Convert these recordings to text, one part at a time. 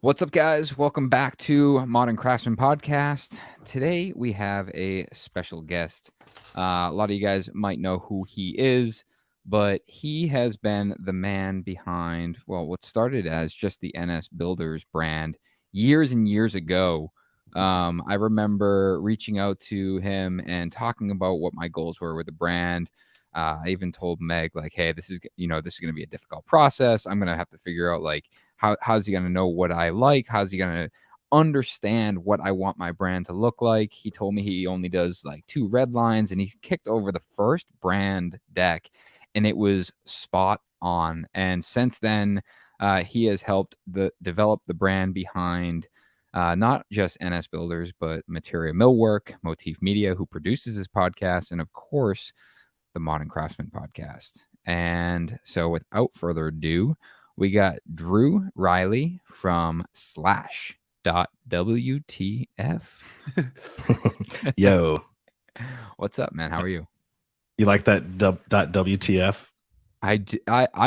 What's up, guys? Welcome back to Modern Craftsman podcast. Today we have a special guest. A lot of you guys might know who he is, but he has been the man behind, well, what started as just the NS Builders brand years and years ago. I remember reaching out to him and talking about what my goals were with the brand. I even told Meg, like, hey, this is going to be a difficult process. I'm going to have to figure out, like, how's he going to know what I like? How's he going to understand what I want my brand to look like? He told me he only does like 2 red lines, and he kicked over the first brand deck, and it was spot on. And since then, he has helped develop the brand behind not just NS Builders, but Materia Millwork, Motif Media, who produces this podcast, and of course, the Modern Craftsman podcast. And so without further ado, we got Drew Reilley from /.wtf. Yo. What's up, man? How are you? You like that .wtf? I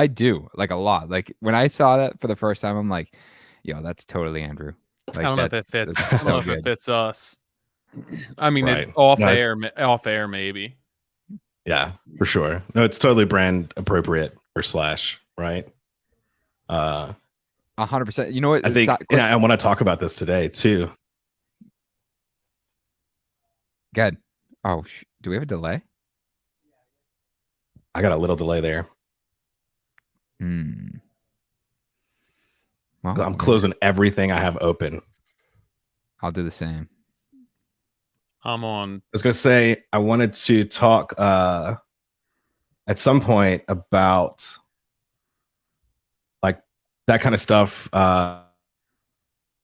do, like, a lot. Like, when I saw that for the first time, I'm like, yo, that's totally Andrew. Like, I don't know if it fits. I don't know if it fits us. I mean, Right. off air, maybe. Yeah, for sure. No, it's totally brand appropriate for /, right? 100%. You know what? I think, and I want to talk about this today too. Good. Oh, do we have a delay? I got a little delay there. Well, I'm closing everything I have open. I'll do the same. I'm on. I was going to say, I wanted to talk at some point about like that kind of stuff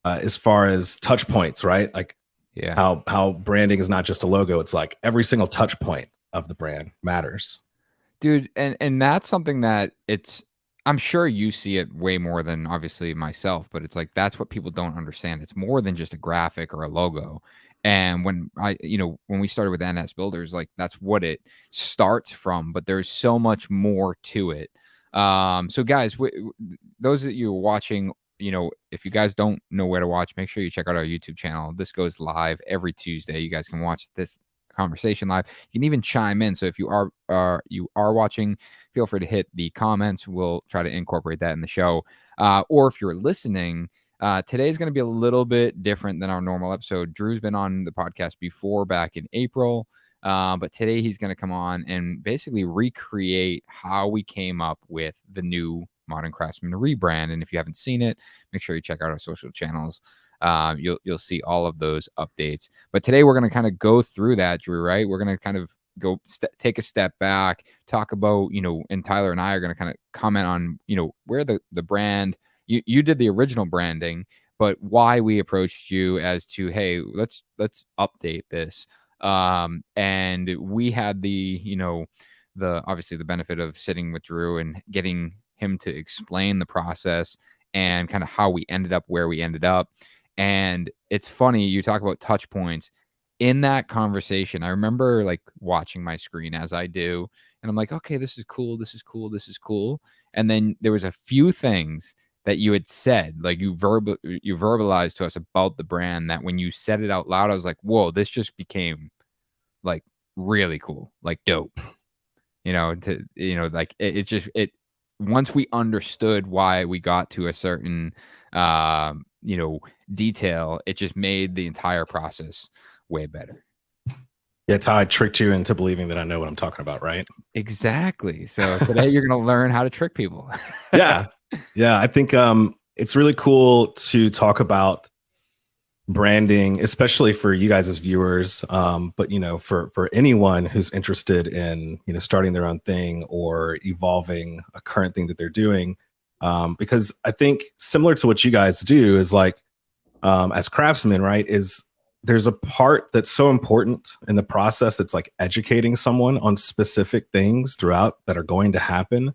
as far as touch points, right? Like, yeah, how branding is not just a logo. It's like every single touch point of the brand matters. Dude, and that's something that I'm sure you see it way more than obviously myself, but it's like that's what people don't understand. It's more than just a graphic or a logo. And when we started with NS Builders, like, that's what it starts from, but there's so much more to it. So guys, those that you're watching, if you guys don't know where to watch, make sure you check out our YouTube channel. This goes live every Tuesday. You guys can watch this conversation live. You can even chime in. So if you are watching, feel free to hit the comments. We'll try to incorporate that in the show. Or if you're listening, today's going to be a little bit different than our normal episode. Drew's been on the podcast before, back in April. But today he's going to come on and basically recreate how we came up with the new Modern Craftsman rebrand. And if you haven't seen it, make sure you check out our social channels. You'll see all of those updates. But today we're going to kind of go through that, Drew, right? We're going to kind of take a step back, talk about, and Tyler and I are going to kind of comment on, where the brand, you did the original branding, but why we approached you as to, hey, let's update this. And we had the obviously the benefit of sitting with Drew and getting him to explain the process and kind of how we ended up where we ended up. And it's funny, you talk about touch points in that conversation. I remember like watching my screen as I do, and I'm like, okay, this is cool. This is cool. This is cool. And then there was a few things that you had said, like you verbalized to us about the brand, that when you said it out loud, I was like, whoa, this just became like really cool, like dope, like it once we understood why we got to a certain, detail, it just made the entire process way better. Yeah, it's how I tricked you into believing that I know what I'm talking about, right? Exactly. So today you're going to learn how to trick people. Yeah. I think it's really cool to talk about branding, especially for you guys as viewers, but for anyone who's interested in starting their own thing or evolving a current thing that they're doing, because I think similar to what you guys do is like as craftsmen, right, is there's a part that's so important in the process that's like educating someone on specific things throughout that are going to happen,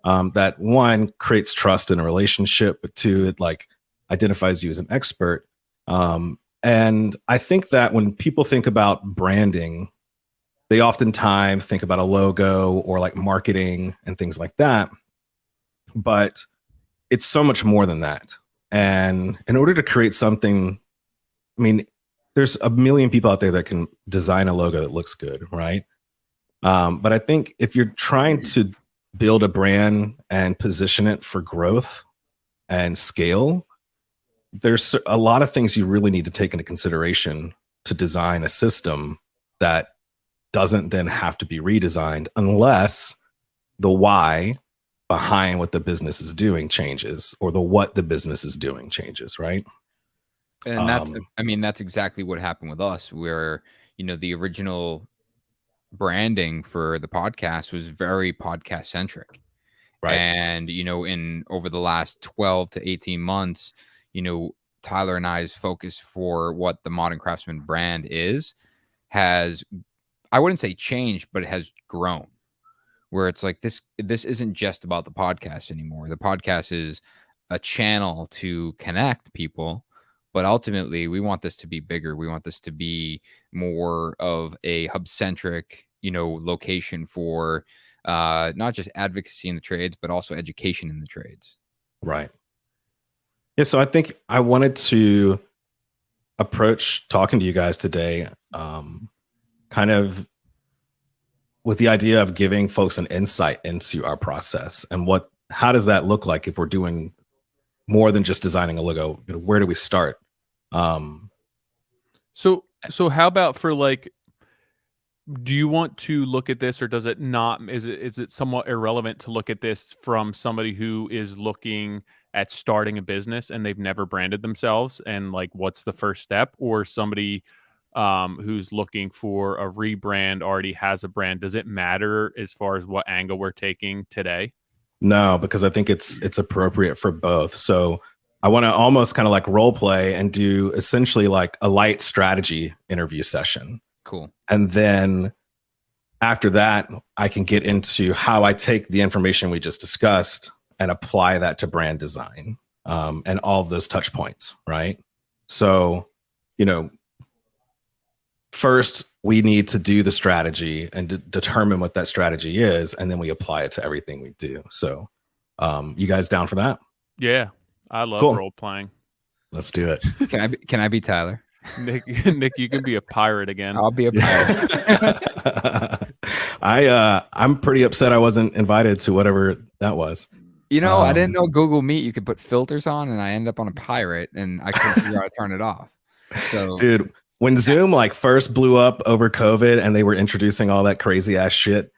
that one creates trust in a relationship, but two, it like identifies you as an expert. And I think that when people think about branding, they oftentimes think about a logo or like marketing and things like that. But it's so much more than that. And in order to create something, I mean, there's a million people out there that can design a logo that looks good, right? But I think if you're trying to build a brand and position it for growth and scale, there's a lot of things you really need to take into consideration to design a system that doesn't then have to be redesigned unless the why behind what the business is doing changes, or the what the business is doing changes, right? And that's, I mean, that's exactly what happened with us, where, you know, the original branding for the podcast was very podcast centric. Right. And, you know, in over the last 12 to 18 months, you know, Tyler and I's focus for what the Modern Craftsman brand is has, I wouldn't say changed, but it has grown, where it's like this isn't just about the podcast anymore. The podcast is a channel to connect people, but ultimately we want this to be bigger. We want this to be more of a hub centric, you know, location for not just advocacy in the trades, but also education in the trades. Right. Yeah. So I think I wanted to approach talking to you guys today, kind of with the idea of giving folks an insight into our process and how does that look like if we're doing more than just designing a logo. You know, where do we start? So how about for like, do you want to look at this, or does it not? Is it somewhat irrelevant to look at this from somebody who is looking at starting a business and they've never branded themselves, and like, what's the first step? Or somebody who's looking for a rebrand, already has a brand? Does it matter as far as what angle we're taking today? No, because I think it's appropriate for both. So I want to almost kind of like role play and do essentially like a light strategy interview session. Cool. And then after that, I can get into how I take the information we just discussed and apply that to brand design, and all of those touch points, right? So, you know, first we need to do the strategy and determine what that strategy is, and then we apply it to everything we do. So, you guys down for that? Yeah, I love role playing. Let's do it. Can I be Tyler? Nick, you can be a pirate again. I'll be a pirate. I'm pretty upset I wasn't invited to whatever that was. You know, I didn't know Google Meet you could put filters on, and I end up on a pirate, and I couldn't figure out how to turn it off. So, dude, when Zoom like first blew up over COVID and they were introducing all that crazy ass shit,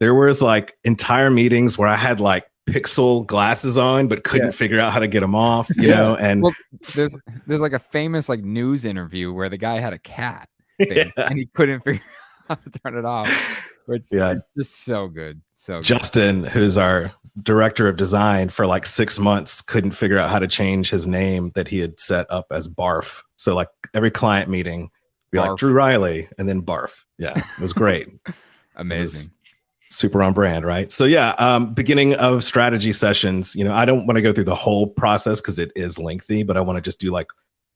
there was like entire meetings where I had like pixel glasses on but couldn't figure out how to get them off, you know. And well, there's like a famous like news interview where the guy had a cat face and he couldn't figure out how to turn it off. It's just so good. So Justin, who's our director of design, for like 6 months couldn't figure out how to change his name that he had set up as Barf. So like every client meeting be like Drew Reilley and then Barf. Yeah, it was great. Amazing. Super on brand, right? So yeah, beginning of strategy sessions, you know, I don't want to go through the whole process because it is lengthy, but I want to just do like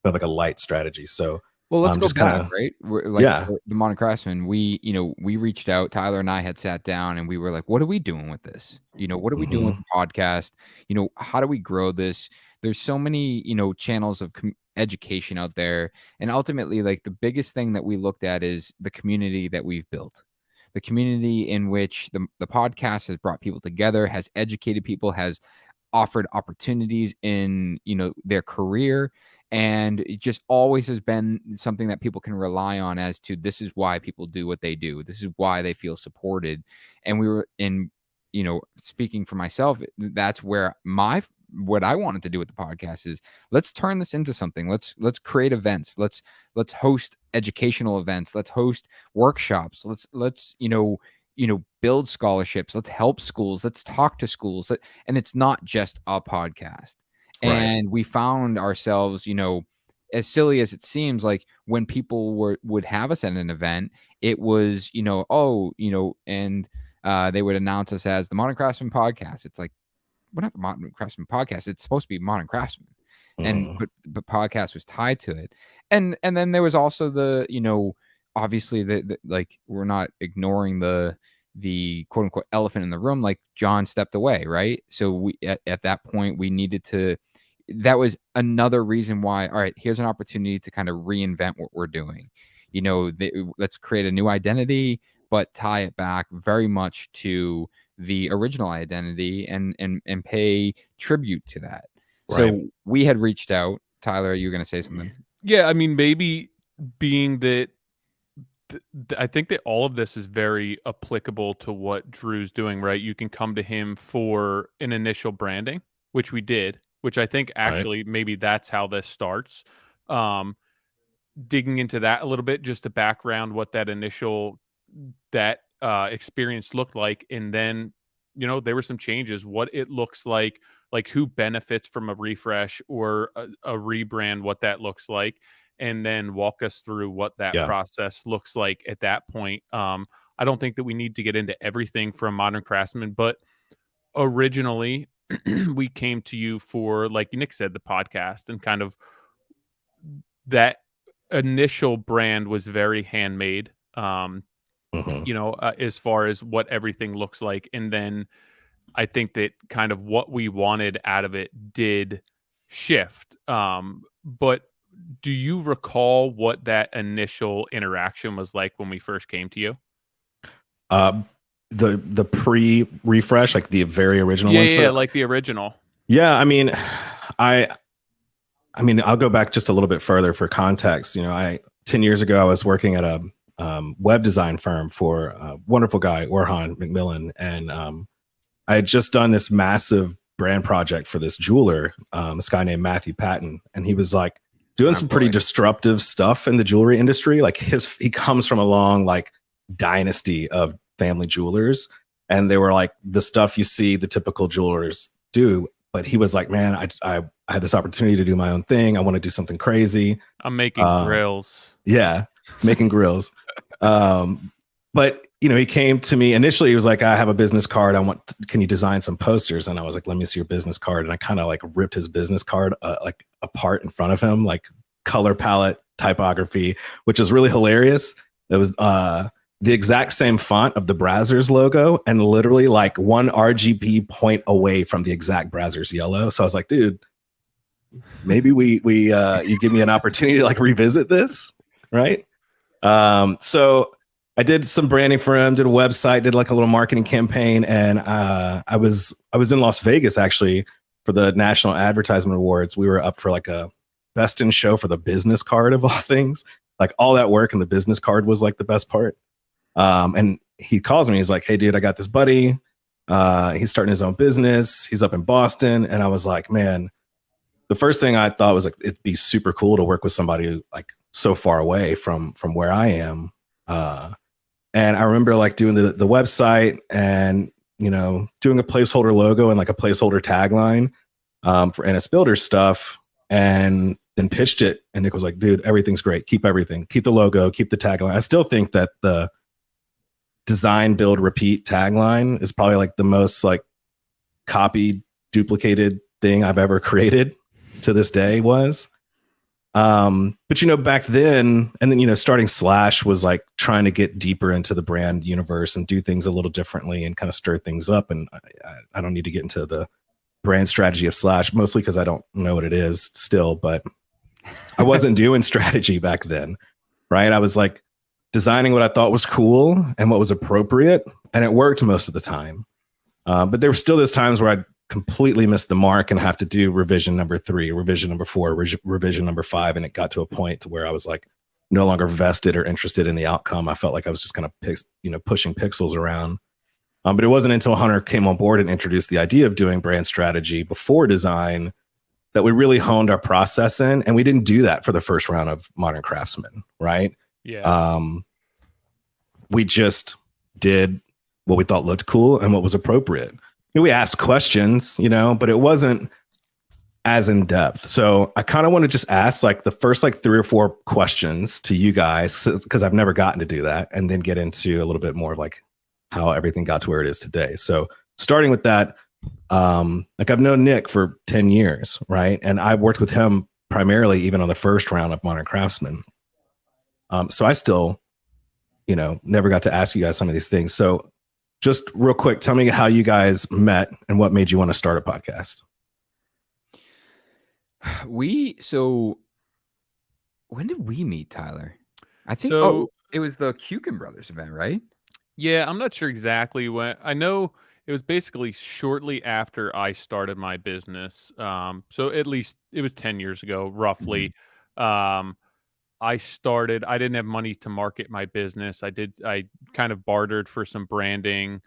a light strategy. So well, let's go back, right? The Modern Craftsman, we reached out. Tyler and I had sat down and we were like, what are we doing with this? You know, what are we doing with the podcast? You know, how do we grow this? There's so many, you know, channels of education out there. And ultimately, like the biggest thing that we looked at is the community that we've built. The community in which the podcast has brought people together, has educated people, has offered opportunities in, you know, their career. And it just always has been something that people can rely on as to this is why people do what they do. This is why they feel supported. And we were in, you know, speaking for myself, that's where what I wanted to do with the podcast is let's turn this into something. Let's create events. Let's host educational events. Let's host workshops. Let's you know build scholarships. Let's help schools. Let's talk to schools. And it's not just a podcast. Right. And we found ourselves, you know, as silly as it seems, like when people would have us at an event, it was, you know, and they would announce us as the Modern Craftsman podcast. It's like, we're not the Modern Craftsman podcast. It's supposed to be Modern Craftsman. And but podcast was tied to it. And then there was also the, you know, obviously the like we're not ignoring the quote unquote elephant in the room, like John stepped away, right? So we at that point we needed to that was another reason why, all right, here's an opportunity to kind of reinvent what we're doing. You know, let's create a new identity, but tie it back very much to the original identity and pay tribute to that. So Right. we had reached out. Tyler, are you going to say something? Yeah, I mean, maybe being that I think that all of this is very applicable to what Drew's doing, right? You can come to him for an initial branding, which we did, which I think Right. actually maybe that's how this starts. Digging into that a little bit, just to background what that initial experience looked like, and then there were some changes, what it looks like who benefits from a refresh or a rebrand, what that looks like, and then walk us through what that Yeah. process looks like at that point. I don't think that we need to get into everything from Modern Craftsman, but originally we came to you for, like Nick said, the podcast, and kind of that initial brand was very handmade. As far as what everything looks like. And then I think that kind of what we wanted out of it did shift. But do you recall what that initial interaction was like when we first came to you? The pre-refresh, like the very original one. Yeah, like the original. Yeah, I mean, I'll go back just a little bit further for context. 10 years ago, I was working at a web design firm for a wonderful guy, Orhan McMillan. And I had just done this massive brand project for this jeweler, this guy named Matthew Patton. And he was like doing some pretty disruptive stuff in the jewelry industry. Like he comes from a long like dynasty of family jewelers. And they were like the stuff you see the typical jewelers do. But he was like, man, I had this opportunity to do my own thing. I want to do something crazy. I'm making grills. Yeah, making grills. But he came to me initially. He was like, I have a business card. Can you design some posters? And I was like, let me see your business card. And I kind of like ripped his business card like apart in front of him, like color palette, typography, which is really hilarious. It was the exact same font of the Brazzers logo and literally like one RGB point away from the exact Brazzers yellow. So I was like, dude, maybe you give me an opportunity to like revisit this. Right. So I did some branding for him, did a website, did like a little marketing campaign. And I was in Las Vegas actually for the National Advertisement Awards. We were up for like a best in show for the business card of all things. Like all that work and the business card was like the best part. And he calls me, he's like, hey dude, I got this buddy. He's starting his own business. He's up in Boston. And I was like, man, the first thing I thought was like, it'd be super cool to work with somebody who, like so far away from where I am. And I remember like doing the website and, doing a placeholder logo and like a placeholder tagline, for NS Builder stuff, and then pitched it. And Nick was like, dude, everything's great. Keep everything, keep the logo, keep the tagline. I still think that the design, build, repeat tagline is probably like the most like copied, duplicated thing I've ever created to this day was. But back then, and then, starting Slash was like trying to get deeper into the brand universe and do things a little differently and kind of stir things up. And I don't need to get into the brand strategy of Slash, mostly because I don't know what it is still, but I wasn't doing strategy back then. Right. I was like designing what I thought was cool and what was appropriate. And it worked most of the time. But there were still those times where I'd completely missed the mark and have to do revision number 3, revision number 4, revision number 5. And it got to a point to where I was like no longer vested or interested in the outcome. I felt like I was just kind of pushing pixels around. But it wasn't until Hunter came on board and introduced the idea of doing brand strategy before design that we really honed our process in. And we didn't do that for the first round of Modern Craftsman, right? Yeah. We just did what we thought looked cool and what was appropriate. We asked questions, but it wasn't as in depth. So I kind of want to just ask like the first like 3 or 4 questions to you guys, because I've never gotten to do that, and then get into a little bit more of like how everything got to where it is today. So starting with that, like I've known Nick for 10 years, right? And I worked with him primarily even on the first round of Modern Craftsman. So I still, never got to ask you guys some of these things. So just real quick, tell me how you guys met and what made you want to start a podcast. So when did we meet, Tyler? I think So it was the Kukin Brothers event, right? yeah, I'm not sure exactly when. I know it was basically shortly after I started my business. So at least it was 10 years ago, Mhm. roughly. Um, I didn't have money to market my business. I kind of bartered for some branding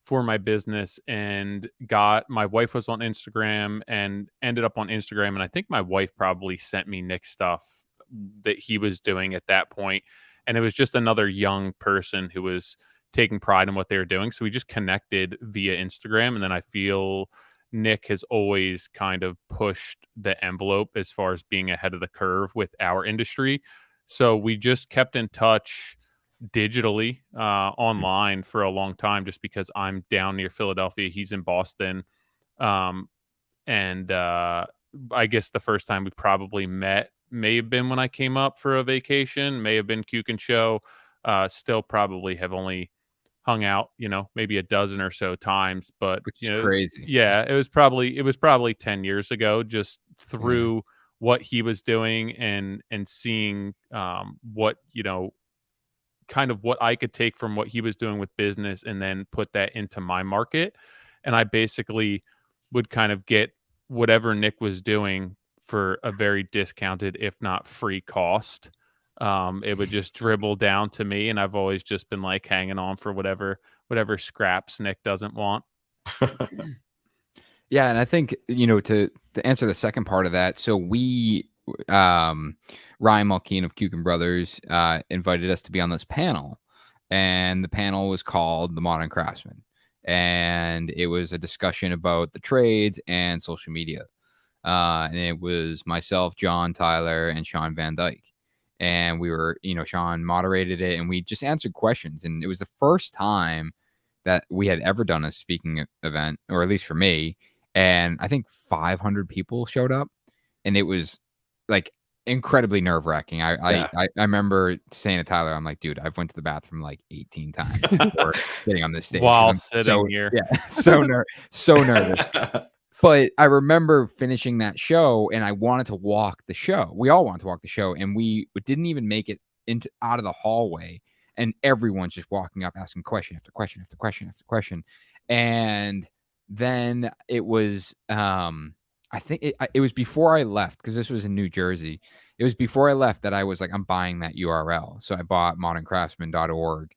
for my business and got my wife was on Instagram and ended up on Instagram. And I think my wife probably sent me Nick's stuff that he was doing at that point. And it was just another young person who was taking pride in what they were doing. So we just connected via Instagram. And then I feel Nick has always kind of pushed the envelope as far as being ahead of the curve with our industry. So we just kept in touch digitally online for a long time just because I'm down near Philadelphia. He's in Boston. Um, and I guess the first time we probably met may have been when I came up for a vacation, may have been Kukin Show. Still probably have only hung out, maybe a dozen or so times, but Which is crazy. yeah, it was probably 10 years ago, just Yeah. through what he was doing and seeing what, kind of what I could take from what he was doing with business and then put that into my market. And I basically would kind of get whatever Nick was doing for a very discounted, if not free cost. It would just dribble down to me, and I've always just been like hanging on for whatever scraps Nick doesn't want. Yeah, and I think, to answer the second part of that, so Ryan Malkeen of Kukin Brothers invited us to be on this panel, and the panel was called The Modern Craftsman, and it was a discussion about the trades and social media. And it was myself, John, Tyler, and Sean Van Dyke. And we were, Sean moderated it, and we just answered questions. And it was the first time that we had ever done a speaking event, or at least for me. And I think 500 people showed up, and it was like incredibly nerve wracking. I remember saying to Tyler, I'm like, dude, I've went to the bathroom like 18 times before getting on this stage because While I'm sitting here. so nervous. But I remember finishing that show, and I wanted to walk the show. We all wanted to walk the show, and we didn't even make it out of the hallway, and everyone's just walking up asking question after question after question after question. And then it was I think it was before I left, because this was in New Jersey. It was before I left that I was like, I'm buying that URL. So I bought moderncraftsman.org.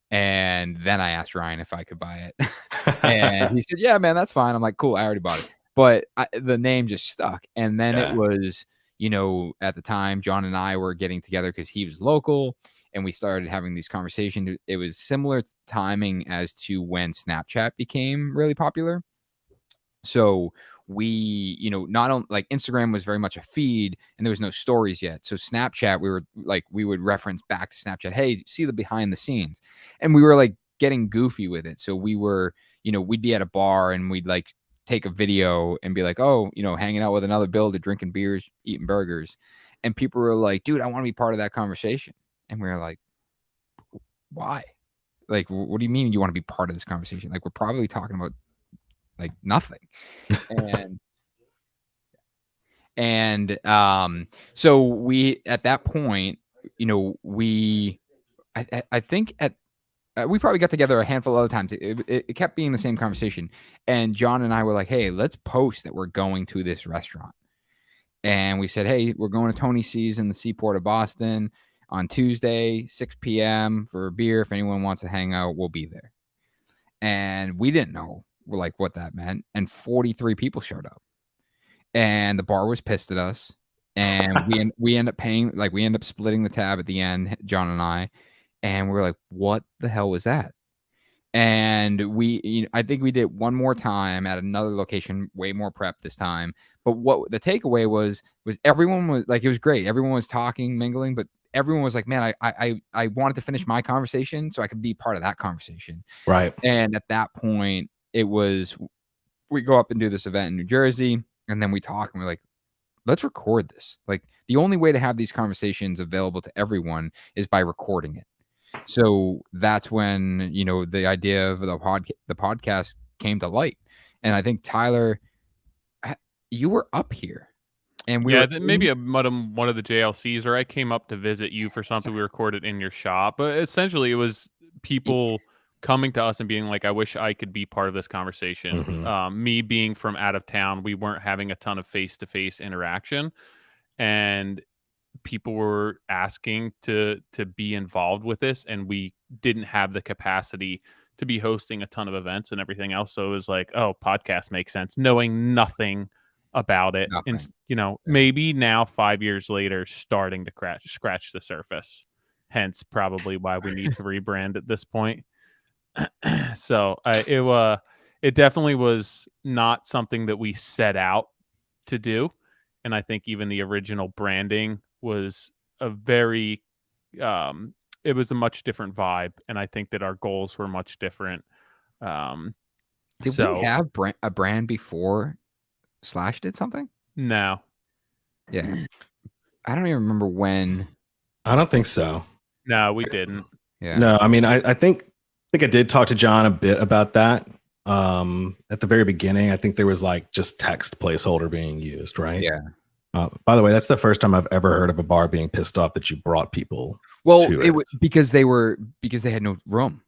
And then I asked Ryan if I could buy it. And he said, yeah, man, that's fine. I'm like, cool, I already bought it. But the name just stuck. And then it was, at the time, John and I were getting together because he was local, and we started having these conversations. It was similar timing as to when Snapchat became really popular. So we, not only like Instagram was very much a feed and there was no stories yet. So Snapchat, we would reference back to Snapchat, hey, see the behind the scenes. And we were like getting goofy with it. So we were, we'd be at a bar and we'd like take a video and be like, oh, hanging out with another builder, drinking beers, eating burgers. And people were like, dude, I want to be part of that conversation. And we were like, why? Like, what do you mean you want to be part of this conversation? Like, we're probably talking about like nothing. And so we, at that point, I think we probably got together a handful of other times. It kept being the same conversation. And John and I were like, hey, let's post that we're going to this restaurant. And we said, hey, we're going to Tony C's in the seaport of Boston on Tuesday, 6 p.m. for a beer. If anyone wants to hang out, we'll be there. And we didn't know like what that meant. And 43 people showed up. And the bar was pissed at us. And we end up paying, like we end up splitting the tab at the end, John and I. And we were like, what the hell was that? And I think we did it one more time at another location, way more prep this time. But what the takeaway was everyone was like, it was great. Everyone was talking, mingling, but everyone was like, man, I wanted to finish my conversation so I could be part of that conversation. Right. And at that point, it was, we go up and do this event in New Jersey, and then we talk and we're like, let's record this. Like, the only way to have these conversations available to everyone is by recording it. So that's when, the idea of the podcast came to light. And I think Tyler, you were up here, and we Yeah, were maybe one of the JLCs, or I came up to visit you for something we recorded in your shop. But essentially, it was people coming to us and being like, "I wish I could be part of this conversation." Mhm. Me being from out of town, we weren't having a ton of face-to-face interaction, and people were asking to be involved with this, and we didn't have the capacity to be hosting a ton of events and everything else. So it was like, oh, podcast makes sense, knowing nothing about it. And nothing. maybe now 5 years later, starting to scratch the surface. Hence, probably why we need to rebrand at this point. So it definitely was not something that we set out to do, and I think even the original branding was a very it was a much different vibe, and I think that our goals were much different. Um, Did we so have a brand before Slash did something? no, Yeah, I don't even remember when. I don't think so. no, we didn't. Yeah, No, I mean, I think I did talk to John a bit about that. At the very beginning, I think there was like just text placeholder being used, right? yeah. By the way, that's the first time I've ever heard of a bar being pissed off that you brought people Well, to it it. was because they had no room.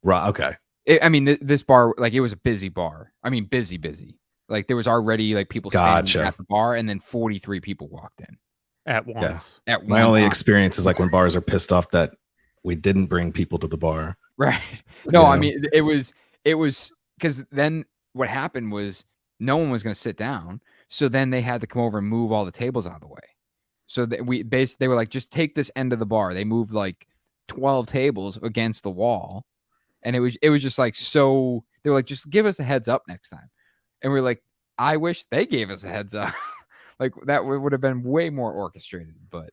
Right. Okay. I mean, this bar, like, it was a busy bar. I mean, busy. Like, there was already like people standing Gotcha. at the bar, and then 43 people walked in At Yeah. once. at My one only time. experience is like when bars are pissed off that we didn't bring people to the bar. Right. No, I Yeah. mean, it was because then what happened was no one was going to sit down. So then they had to come over and move all the tables out of the way. So that they were like, just take this end of the bar. They moved like 12 tables against the wall. And it was just like, so they were like, just give us a heads up next time. And we're like, I wish they gave us a heads up. Like that would have been way more orchestrated. But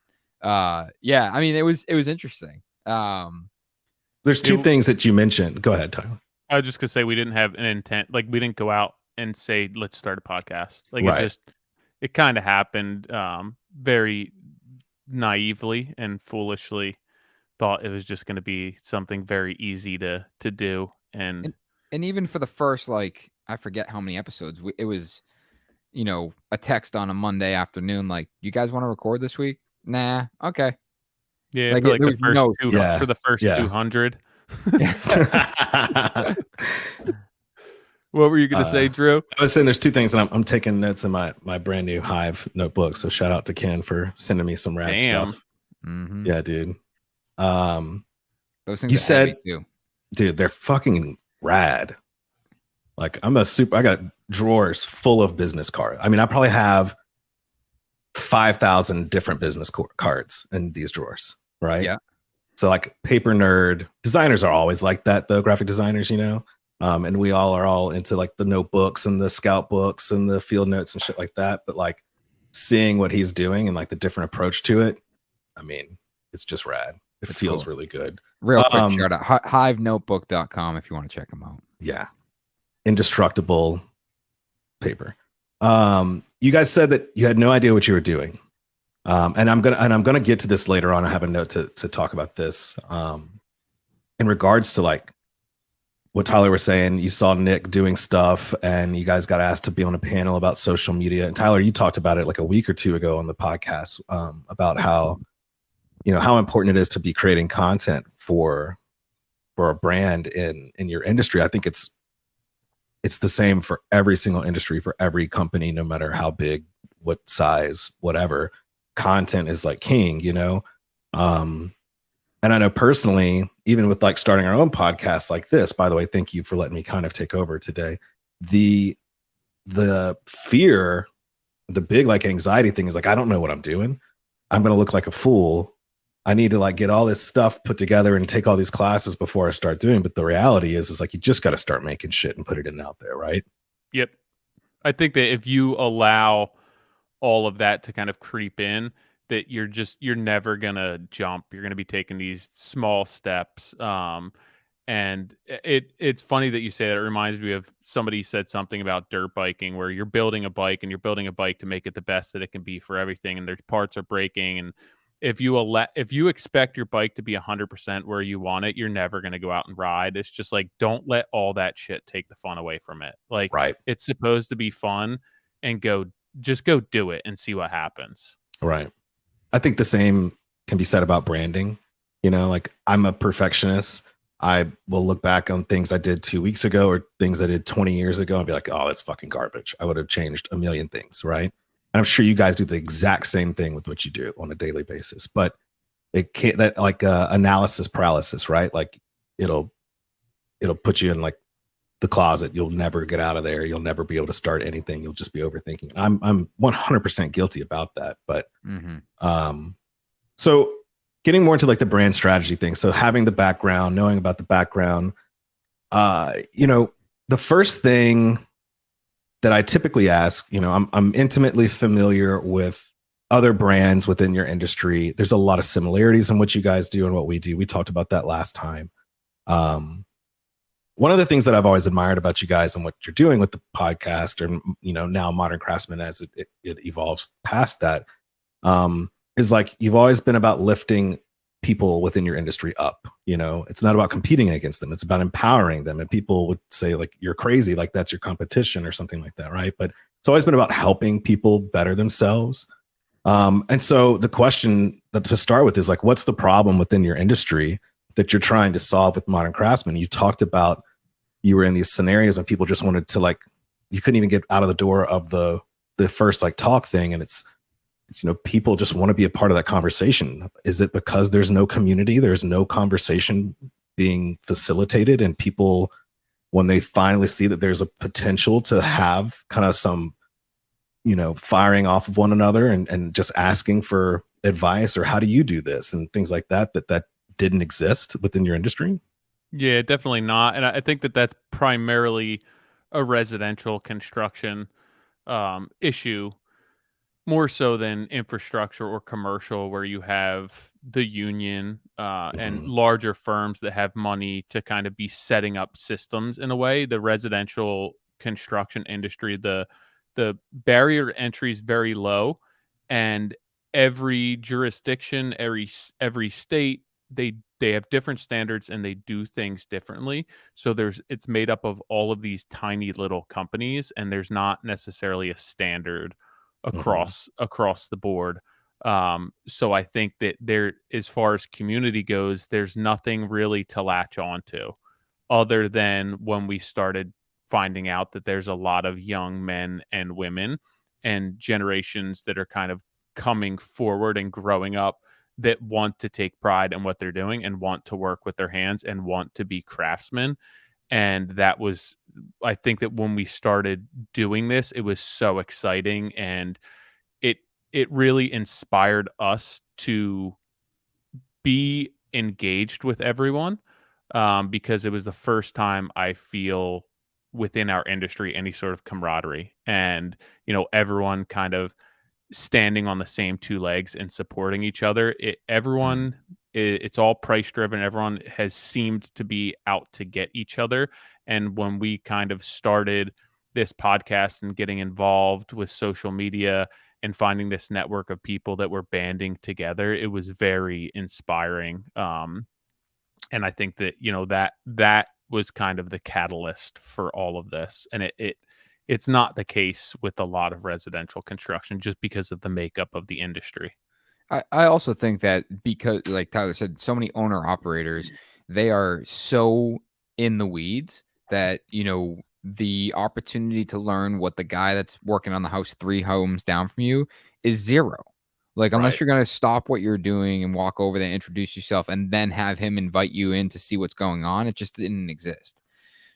yeah, I mean, it was interesting. There's two things that you mentioned. Go ahead, Tyler. I was just gonna say we didn't have an intent. Like we didn't go out and say let's start a podcast. Like Right. it kind of happened very naively and foolishly. Thought it was just going to be something very easy to do, and even for the first, like, I forget how many episodes, it was, a text on a Monday afternoon, like, you guys want to record this week? Nah, okay. yeah, Like, for like there the was first no, Yeah. for the first Yeah. 200. What were you gonna say, Drew? I was saying there's two things, and I'm taking notes in my brand new Hive notebook. So shout out to Ken for sending me some rad Damn. stuff. Mhm. Yeah, dude. Those things You are said, heavy, too. dude, they're fucking rad. Like I got drawers full of business cards. I mean, I probably have 5,000 different business cards in these drawers, right? Yeah. So like paper nerd designers are always like that, though, graphic designers, and we all are all into like the notebooks and the scout books and the field notes and shit like that. But like seeing what he's doing and like the different approach to it, I mean, it's just rad. It It's feels cool. really good. Real quick shout out, hivenotebook.com if you want to check them out. Yeah. Indestructible paper. You guys said that you had no idea what you were doing. And I'm gonna get to this later on. I have a note to talk about this. In regards to like what Tyler was saying, you saw Nick doing stuff and you guys got asked to be on a panel about social media. And Tyler, you talked about it like a week or two ago on the podcast, about how important it is to be creating content for a brand in your industry. I think it's the same for every single industry, for every company, no matter how big, what size, whatever. Content is like king, and I know personally, even with like starting our own podcast like this, by the way, thank you for letting me kind of take over today. The fear, the big like anxiety thing is like, I don't know what I'm doing. I'm going to look like a fool. I need to like get all this stuff put together and take all these classes before I start doing. But the reality is like, you just got to start making shit and put it in out there. Right. Yep. I think that if you allow all of that to kind of creep in, that you're never gonna jump. You're gonna be taking these small steps. And it's funny that you say that. It reminds me of somebody said something about dirt biking, where you're building a bike and you're building a bike to make it the best that it can be for everything, and their parts are breaking. And if you expect your bike to be 100% where you want it, you're never going to go out and ride. It's just like, don't let all that shit take the fun away from it. Like, Right. it's supposed to be fun, and go just go do it and see what happens. Right. I think the same can be said about branding. You know, like I'm a perfectionist. I will look back on things I did 2 weeks ago or things I did 20 years ago and be like, oh, that's fucking garbage. I would have changed a million things. Right. And I'm sure you guys do the exact same thing with what you do on a daily basis, but it can't, that like analysis paralysis, right? Like it'll put you in like the closet. You'll never get out of there. You'll never be able to start anything. You'll just be overthinking. I'm 100% guilty about that. But so getting more into like the brand strategy thing. So having the background, knowing about the background, you know, the first thing that I typically ask, you know, I'm intimately familiar with other brands within your industry. There's a lot of similarities in what you guys do and what we do. We talked about that last time. One of the things that I've always admired about you guys and what you're doing with the podcast, or you know, now Modern Craftsman as it evolves past that, is like you've always been about lifting people within your industry up. You know, it's not about competing against them; it's about empowering them. And people would say like you're crazy, like that's your competition or something like that, right? But it's always been about helping people better themselves. And so the question that to start with is like, what's the problem within your industry that you're trying to solve with Modern Craftsman? You talked about you were in these scenarios and people just wanted to like, you couldn't even get out of the door of the first like talk thing. And it's, you know, people just want to be a part of that conversation. Is it because there's no community? There's no conversation being facilitated, and people, when they finally see that there's a potential to have kind of some, you know, firing off of one another and just asking for advice or how do you do this and things like that, that didn't exist within your industry? Yeah, definitely not. And I think that that's primarily a residential construction issue, more so than infrastructure or commercial, where you have the union and larger firms that have money to kind of be setting up systems in a way. The residential construction industry, the barrier to entry is very low, and every jurisdiction, every state, they have different standards and they do things differently. So it's made up of all of these tiny little companies, and there's not necessarily a standard across the board. So I think that there, as far as community goes, there's nothing really to latch on to, other than when we started finding out that there's a lot of young men and women and generations that are kind of coming forward and growing up that want to take pride in what they're doing and want to work with their hands and want to be craftsmen. And that was, I think that when we started doing this, it was so exciting, and it really inspired us to be engaged with everyone, because it was the first time I feel within our industry any sort of camaraderie, and you know, everyone kind of standing on the same two legs and supporting each other. It's all price driven. Everyone has seemed to be out to get each other. And when we kind of started this podcast and getting involved with social media and finding this network of people that were banding together, it was very inspiring. And I think that, you know, that was kind of the catalyst for all of this. And it's not the case with a lot of residential construction, just because of the makeup of the industry. I also think that because, like Tyler said, so many owner operators, they are so in the weeds that, you know, the opportunity to learn what the guy that's working on the house 3 homes down from you is zero. Like, unless you're going to stop what you're doing and walk over there, introduce yourself, and then have him invite you in to see what's going on, it just didn't exist.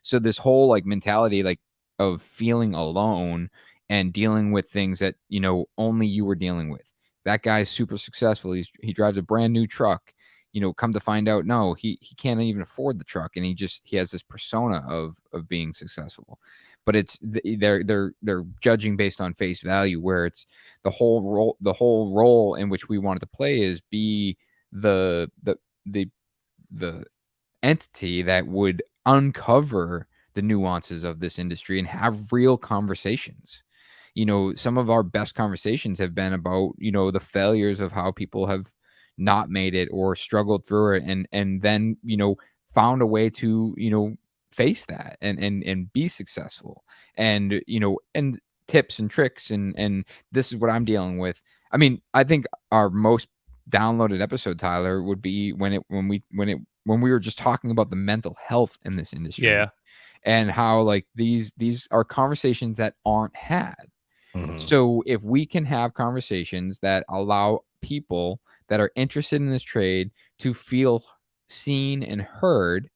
So this whole like mentality, like, of feeling alone and dealing with things that, you know, only you were dealing with. That guy's super successful. He drives a brand new truck. You know, come to find out, no, he can't even afford the truck, and he has this persona of being successful. But it's they're judging based on face value, where it's the whole role in which we wanted to play is be the entity that would uncover the nuances of this industry and have real conversations. You know, some of our best conversations have been about, you know, the failures of how people have not made it or struggled through it, and then, you know, found a way to, you know, face that and be successful. And, you know, and tips and tricks, and this is what I'm dealing with. I mean, I think our most downloaded episode, Tyler, would be when we were just talking about the mental health in this industry. Yeah. And how like these are conversations that aren't had. So if we can have conversations that allow people that are interested in this trade to feel seen and heard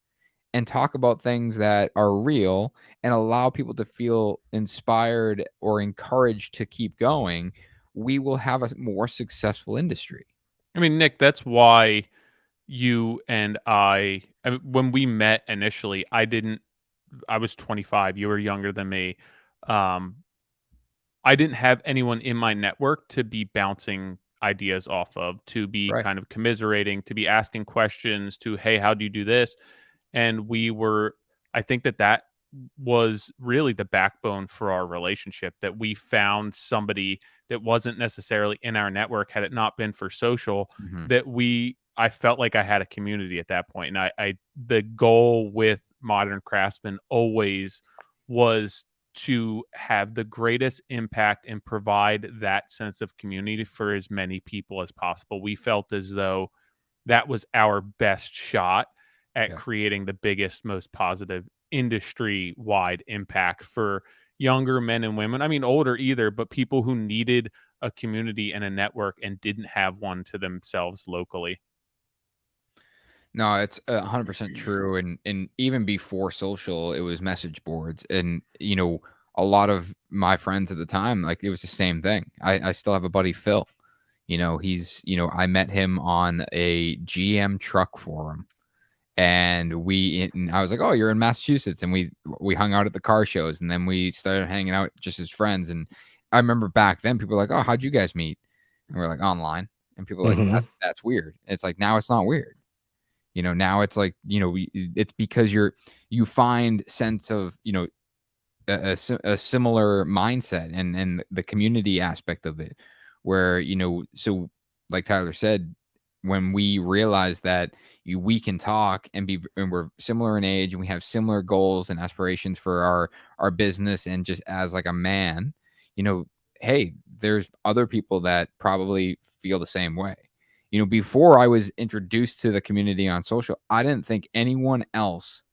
and talk about things that are real and allow people to feel inspired or encouraged to keep going, we will have a more successful industry. I mean, Nick, that's why you and I mean, when we met initially, I was 25, you were younger than me. I didn't have anyone in my network to be bouncing ideas off of, to be Right. kind of commiserating, to be asking questions, to, hey, how do you do this? And I think that was really the backbone for our relationship, that we found somebody that wasn't necessarily in our network, had it not been for social, that I felt like I had a community at that point. And the goal with Modern Craftsman always was to have the greatest impact and provide that sense of community for as many people as possible. We felt as though that was our best shot at creating the biggest, most positive industry-wide impact for younger men and women. I mean, older either, but people who needed a community and a network and didn't have one to themselves locally. No, it's 100% true. And even before social, it was message boards. And, a lot of my friends at the time, like it was the same thing. I still have a buddy, Phil. I met him on a GM truck forum. And I was like, oh, you're in Massachusetts. And we hung out at the car shows. And then we started hanging out just as friends. And I remember back then people were like, oh, how'd you guys meet? And we're like, online. And people were like, that's weird. It's like, now it's not weird. Now it's like, it's because you find sense of, a similar mindset and the community aspect of it where, so like Tyler said, when we realize that we can talk and we're similar in age and we have similar goals and aspirations for our business and just as like a man, hey, there's other people that probably feel the same way. Before I was introduced to the community on social, I didn't think anyone else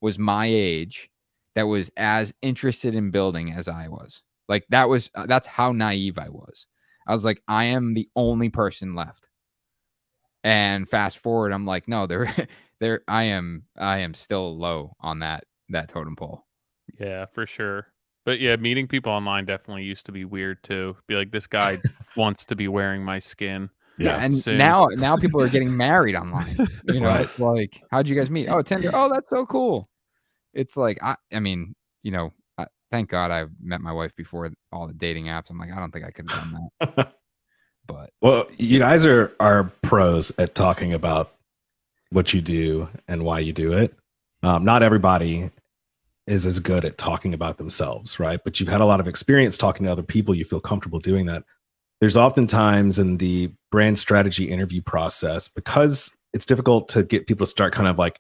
was my age that was as interested in building as I was. Like that's how naive I was. I was like, I am the only person left. And fast forward, I'm like, no, I am still low on that totem pole. Yeah, for sure. But yeah, meeting people online definitely used to be weird too. Be like, this guy wants to be wearing my skin. Yeah, and soon. now people are getting married online. Right. It's like, how'd you guys meet? Oh, Tinder. Oh, that's so cool. It's like, I mean, thank God I met my wife before all the dating apps. I'm like, I don't think I could have done that. But well, you guys are pros at talking about what you do and why you do it. Not everybody is as good at talking about themselves, right? But you've had a lot of experience talking to other people. You feel comfortable doing that. There's oftentimes in the brand strategy interview process, because it's difficult to get people to start kind of like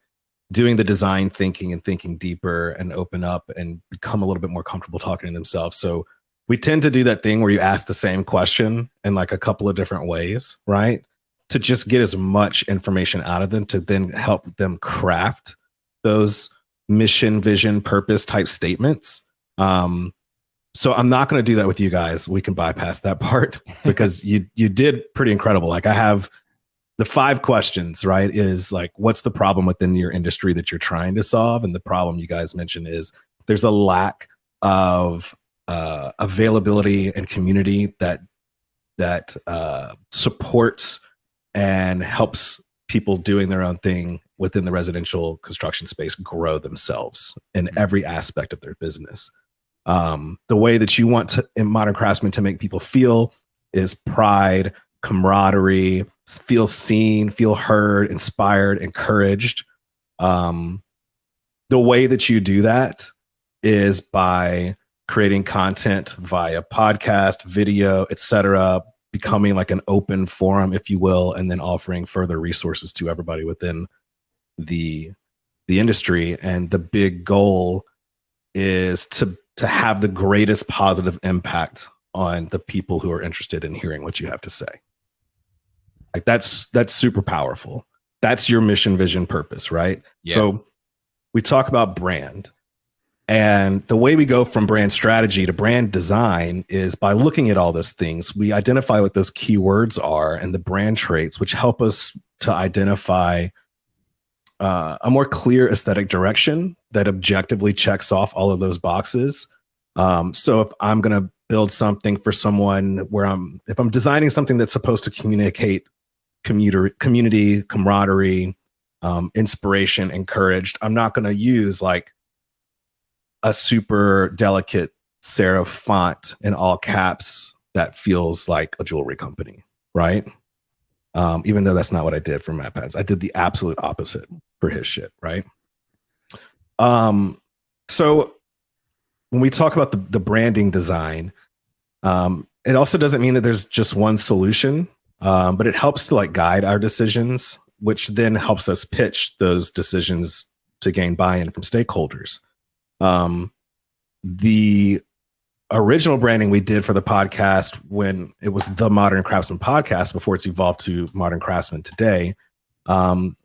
doing the design thinking and thinking deeper and open up and become a little bit more comfortable talking to themselves. So we tend to do that thing where you ask the same question in like a couple of different ways, right? To just get as much information out of them to then help them craft those mission, vision, purpose type statements. So I'm not going to do that with you guys. We can bypass that part because you did pretty incredible. Like I have the 5 questions, right? Is like, what's the problem within your industry that you're trying to solve? And the problem you guys mentioned is there's a lack of availability and community that supports and helps people doing their own thing within the residential construction space grow themselves in every aspect of their business. The way that you want to, in Modern Craftsman, to make people feel is pride, camaraderie, feel seen, feel heard, inspired, encouraged. The way that you do that is by creating content via podcast, video, etc., becoming like an open forum, if you will, and then offering further resources to everybody within the industry. And the big goal is to to have the greatest positive impact on the people who are interested in hearing what you have to say. Like that's super powerful. That's your mission, vision, purpose, right? Yeah. So we talk about brand. And the way we go from brand strategy to brand design is by looking at all those things. We identify what those keywords are and the brand traits, which help us to identify a more clear aesthetic direction that objectively checks off all of those boxes. So if I'm going to build something for someone where if I'm designing something that's supposed to communicate community, camaraderie, inspiration, encouraged, I'm not going to use like a super delicate serif font in all caps that feels like a jewelry company, right? Even though that's not what I did for Matt Patton's. I did the absolute opposite for his shit, right? So when we talk about the branding design, it also doesn't mean that there's just one solution, but it helps to like guide our decisions, which then helps us pitch those decisions to gain buy-in from stakeholders. The original branding we did for the podcast when it was the Modern Craftsman podcast before it's evolved to Modern Craftsman today,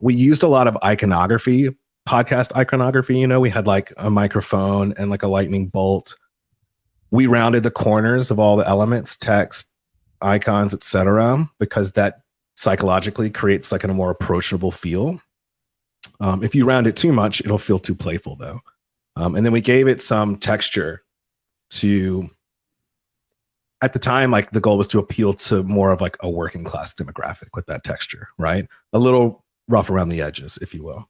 we used a lot of iconography, podcast iconography. You know, we had like a microphone and like a lightning bolt. We rounded the corners of all the elements, text, icons, etc., because that psychologically creates like a more approachable feel. If you round it too much, it'll feel too playful though. And then we gave it some texture to, at the time, like the goal was to appeal to more of like a working class demographic with that texture, right? A little rough around the edges, if you will.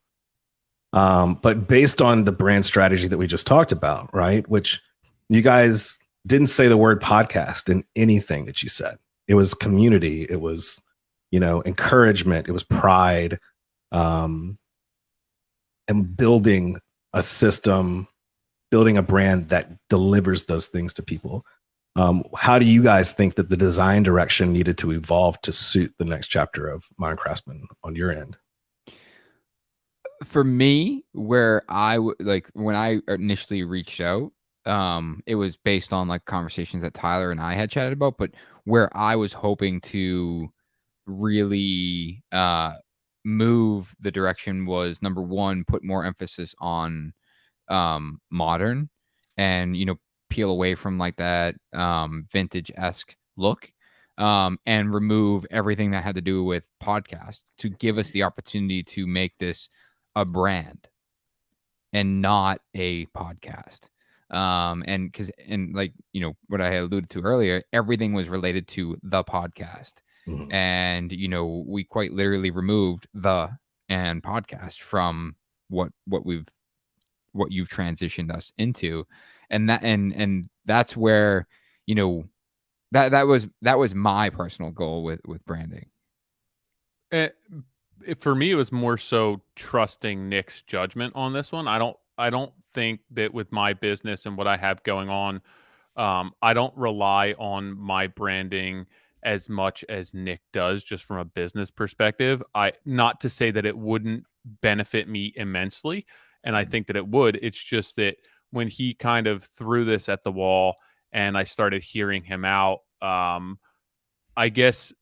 But based on the brand strategy that we just talked about, right? Which you guys didn't say the word podcast in anything that you said. It was community. It was, you know, encouragement. It was pride, and building a system, building a brand that delivers those things to people. How do you guys think that the design direction needed to evolve to suit the next chapter of Modern Craftsman on your end? For me, where like when I initially reached out, it was based on like conversations that Tyler and I had chatted about, but where I was hoping to really move the direction was, number one, put more emphasis on modern and, you know, peel away from like that vintage-esque look, and remove everything that had to do with podcast to give us the opportunity to make this a brand and not a podcast. And like, you know, what I had alluded to earlier, everything was related to the podcast. Mm-hmm. And, you know, we quite literally removed the and podcast from what you've transitioned us into. And that's where, you know, that was my personal goal with branding. For me, it was more so trusting Nick's judgment on this one. I don't think that with my business and what I have going on, I don't rely on my branding as much as Nick does, just from a business perspective. Not to say that it wouldn't benefit me immensely, and I think that it would. It's just that when he kind of threw this at the wall and I started hearing him out, I guess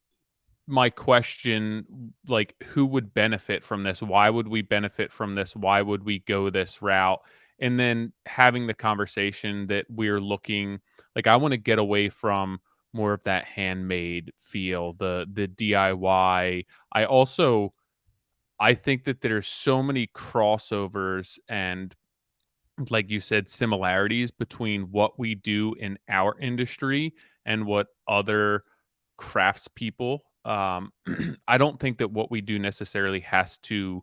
my question, like, who would benefit from this? Why would we benefit from this? Why would we go this route? And then having the conversation that we're looking, like, I want to get away from more of that handmade feel, the DIY. I think that there's so many crossovers and, like you said, similarities between what we do in our industry and what other craftspeople. I don't think that what we do necessarily has to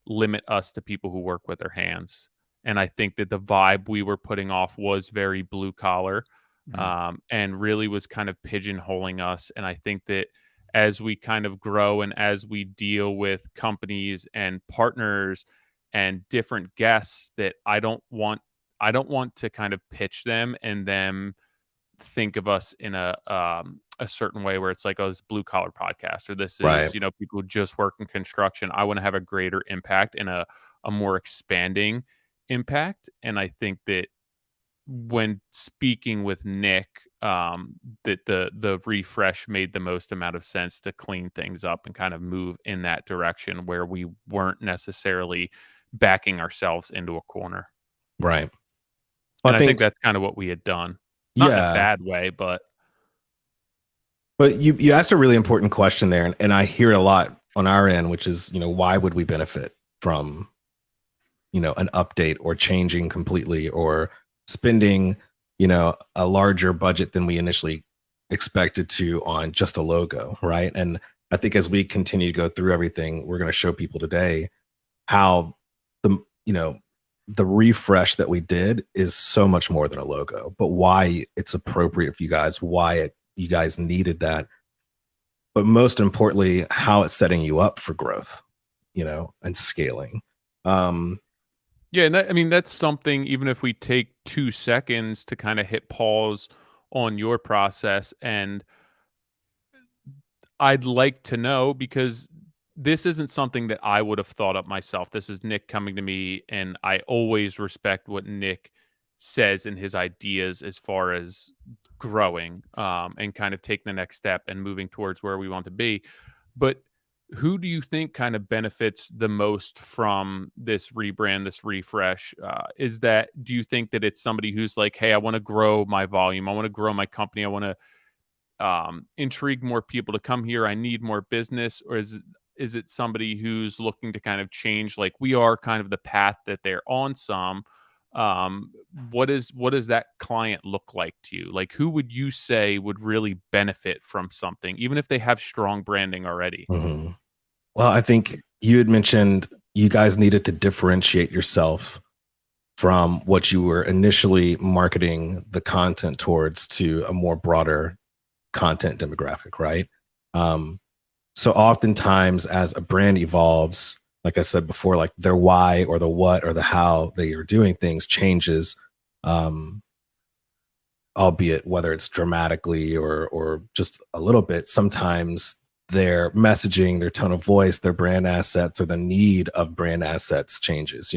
limit us to people who work with their hands. And I think that the vibe we were putting off was very blue collar, and really was kind of pigeonholing us. And I think that as we kind of grow and as we deal with companies and partners and different guests, that I don't want to kind of pitch them and them think of us in a certain way where it's like, oh, this blue collar podcast, or this is, Right. you know, people who just work in construction. I want to have a greater impact and a more expanding impact. And I think that when speaking with Nick, that the refresh made the most amount of sense to clean things up and kind of move in that direction where we weren't necessarily backing ourselves into a corner. Right. And I I think think, that's kind of what we had done. Not in a yeah. bad way, but But you asked a really important question there, and I hear it a lot on our end, which is, why would we benefit from, an update or changing completely or spending, a larger budget than we initially expected to on just a logo, right? And I think as we continue to go through everything, we're going to show people today how the, the refresh that we did is so much more than a logo, but why it's appropriate for you guys, you guys needed that, but most importantly, how it's setting you up for growth, and scaling. yeah, and I mean that's something. Even if we take 2 seconds to kind of hit pause on your process, and I'd like to know because this isn't something that I would have thought up myself. This is Nick coming to me, and I always respect what Nick says in his ideas as far as growing and kind of taking the next step and moving towards where we want to be. But who do you think kind of benefits the most from this rebrand, this refresh? Do you think that it's somebody who's like, hey, I want to grow my volume, I want to grow my company, I want to intrigue more people to come here, I need more business? Or is it somebody who's looking to kind of change, like we are kind of the path that they're on some? What does that client look like to you? Like, who would you say would really benefit from something, even if they have strong branding already? Mhm. Well, I think you had mentioned you guys needed to differentiate yourself from what you were initially marketing the content towards to a more broader content demographic, right? So oftentimes as a brand evolves, like I said before, like their why or the what or the how they are doing things changes, albeit whether it's dramatically or just a little bit. Sometimes their messaging, their tone of voice, their brand assets, or the need of brand assets changes.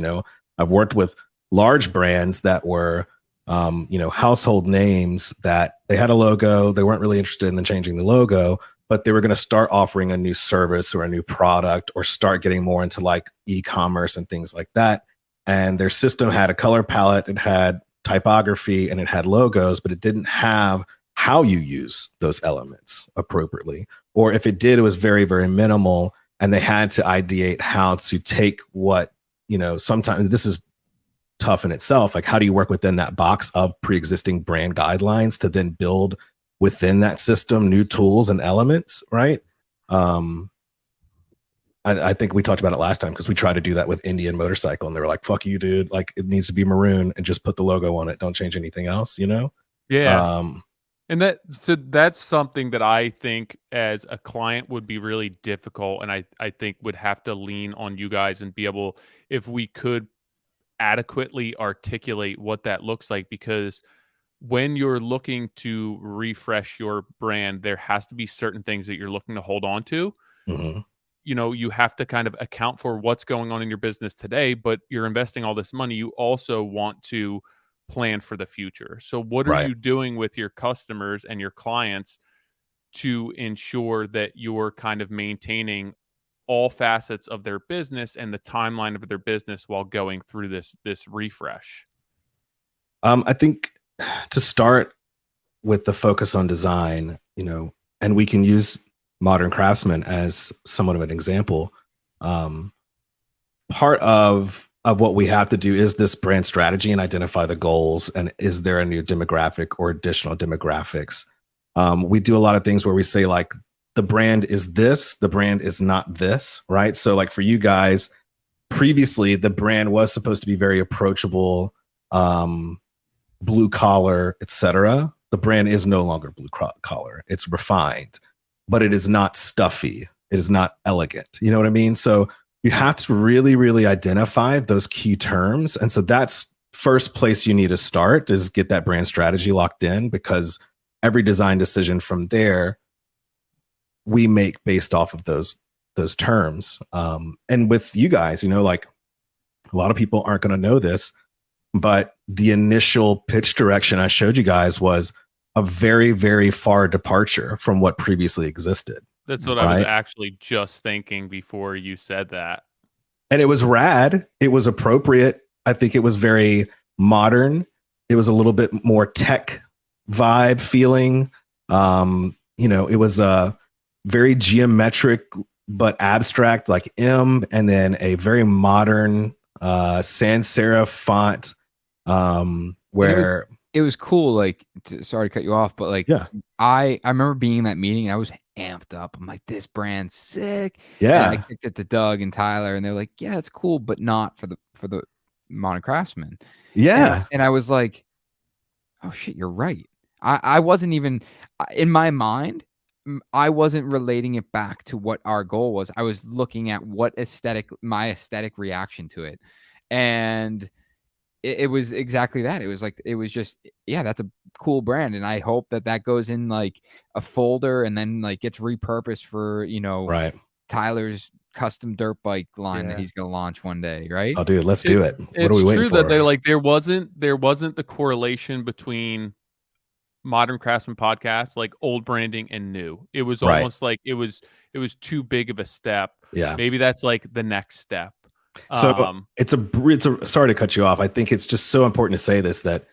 I've worked with large brands that were household names that they had a logo, they weren't really interested in changing the logo, but they were going to start offering a new service or a new product or start getting more into like e-commerce and things like that. And their system had a color palette, it had typography, and it had logos, but it didn't have how you use those elements appropriately. Or if it did, it was very, very minimal. And they had to ideate how to take what, sometimes this is tough in itself. Like, how do you work within that box of pre-existing brand guidelines to then build within that system new tools and elements, right? I think we talked about it last time because we tried to do that with Indian Motorcycle, and they were like, "Fuck you, dude! Like, it needs to be maroon and just put the logo on it. Don't change anything else." Yeah. And that's something that I think as a client would be really difficult, and I think would have to lean on you guys and be able, if we could adequately articulate what that looks like, because when you're looking to refresh your brand, there has to be certain things that you're looking to hold on to. Mm-hmm. You have to kind of account for what's going on in your business today, but you're investing all this money. You also want to plan for the future. So what are Right. you doing with your customers and your clients to ensure that you're kind of maintaining all facets of their business and the timeline of their business while going through this refresh? I think to start with the focus on design, and we can use Modern Craftsman as somewhat of an example. Part of what we have to do is this brand strategy and identify the goals. And is there a new demographic or additional demographics? We do a lot of things where we say like, the brand is this, the brand is not this, right? So like for you guys, previously the brand was supposed to be very approachable, blue collar, etc. The brand is no longer blue collar. It's refined, but it is not stuffy. It is not elegant. You know what I mean? So you have to really, really identify those key terms. And so that's first place you need to start, is get that brand strategy locked in, because every design decision from there we make based off of those terms. And with you guys, like a lot of people aren't going to know this, but the initial pitch direction I showed you guys was a very, very far departure from what previously existed. That's what I was actually just thinking before you said that. And it was rad. It was appropriate. I think it was very modern. It was a little bit more tech vibe feeling. It was a very geometric but abstract, like M, and then a very modern sans serif font. Where it was cool. Like, sorry to cut you off, but like, yeah, I remember being in that meeting. I was amped up. I'm like, this brand's sick. Yeah, and I kicked it to Doug and Tyler, and they're like, yeah, it's cool, but not for the Modern Craftsman. Yeah, and I was like, oh shit, you're right. I wasn't even in my mind. I wasn't relating it back to what our goal was. I was looking at my aesthetic reaction to it, and it was exactly that. It was like, it was just, yeah, that's a cool brand. And I hope that goes in like a folder and then like gets repurposed for, Tyler's custom dirt bike line that he's going to launch one day. Right. Oh, dude, let's do it. What are we waiting for? It's true that they're like, there wasn't the correlation between Modern Craftsman podcast, like old branding and new. It was almost like it was too big of a step. Yeah. Maybe that's like the next step. So it's a sorry to cut you off. I think it's just so important to say this, that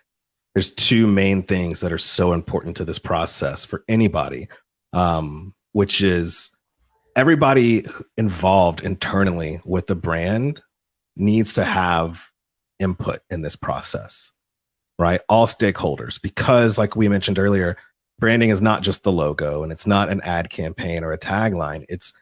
there's two main things that are so important to this process for anybody, which is everybody involved internally with the brand needs to have input in this process, right? All stakeholders, because like we mentioned earlier, branding is not just the logo and it's not an ad campaign or a tagline. It's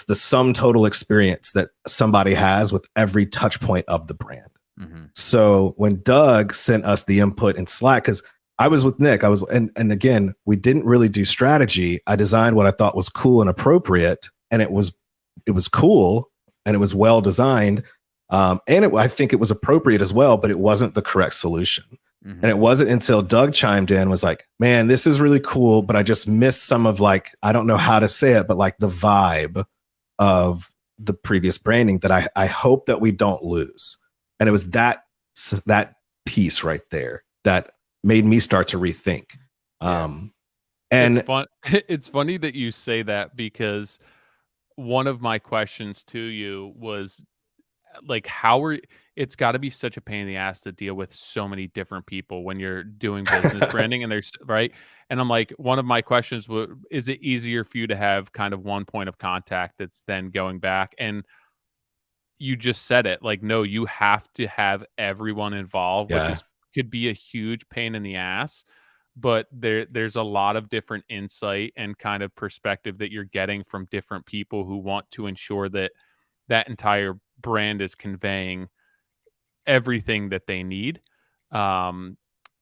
the sum total experience that somebody has with every touch point of the brand. Mm-hmm. So when Doug sent us the input in Slack, because I was with Nick, and again, we didn't really do strategy. I designed what I thought was cool and appropriate, and it was cool and it was well designed. I think it was appropriate as well, but it wasn't the correct solution. Mm-hmm. And it wasn't until Doug chimed in, was like, man, this is really cool, but I just missed some of, like, I don't know how to say it, but like the vibe of the previous branding that I hope that we don't lose. And it was that piece right there that made me start to rethink. And it's funny that you say that, because one of my questions to you was like, it's got to be such a pain in the ass to deal with so many different people when you're doing business branding, and there's right. And I'm like, one of my questions was, is it easier for you to have kind of one point of contact that's then going back? And you just said it, like, no, you have to have everyone involved, which could be a huge pain in the ass. But there's a lot of different insight and kind of perspective that you're getting from different people who want to ensure that entire brand is conveying everything that they need.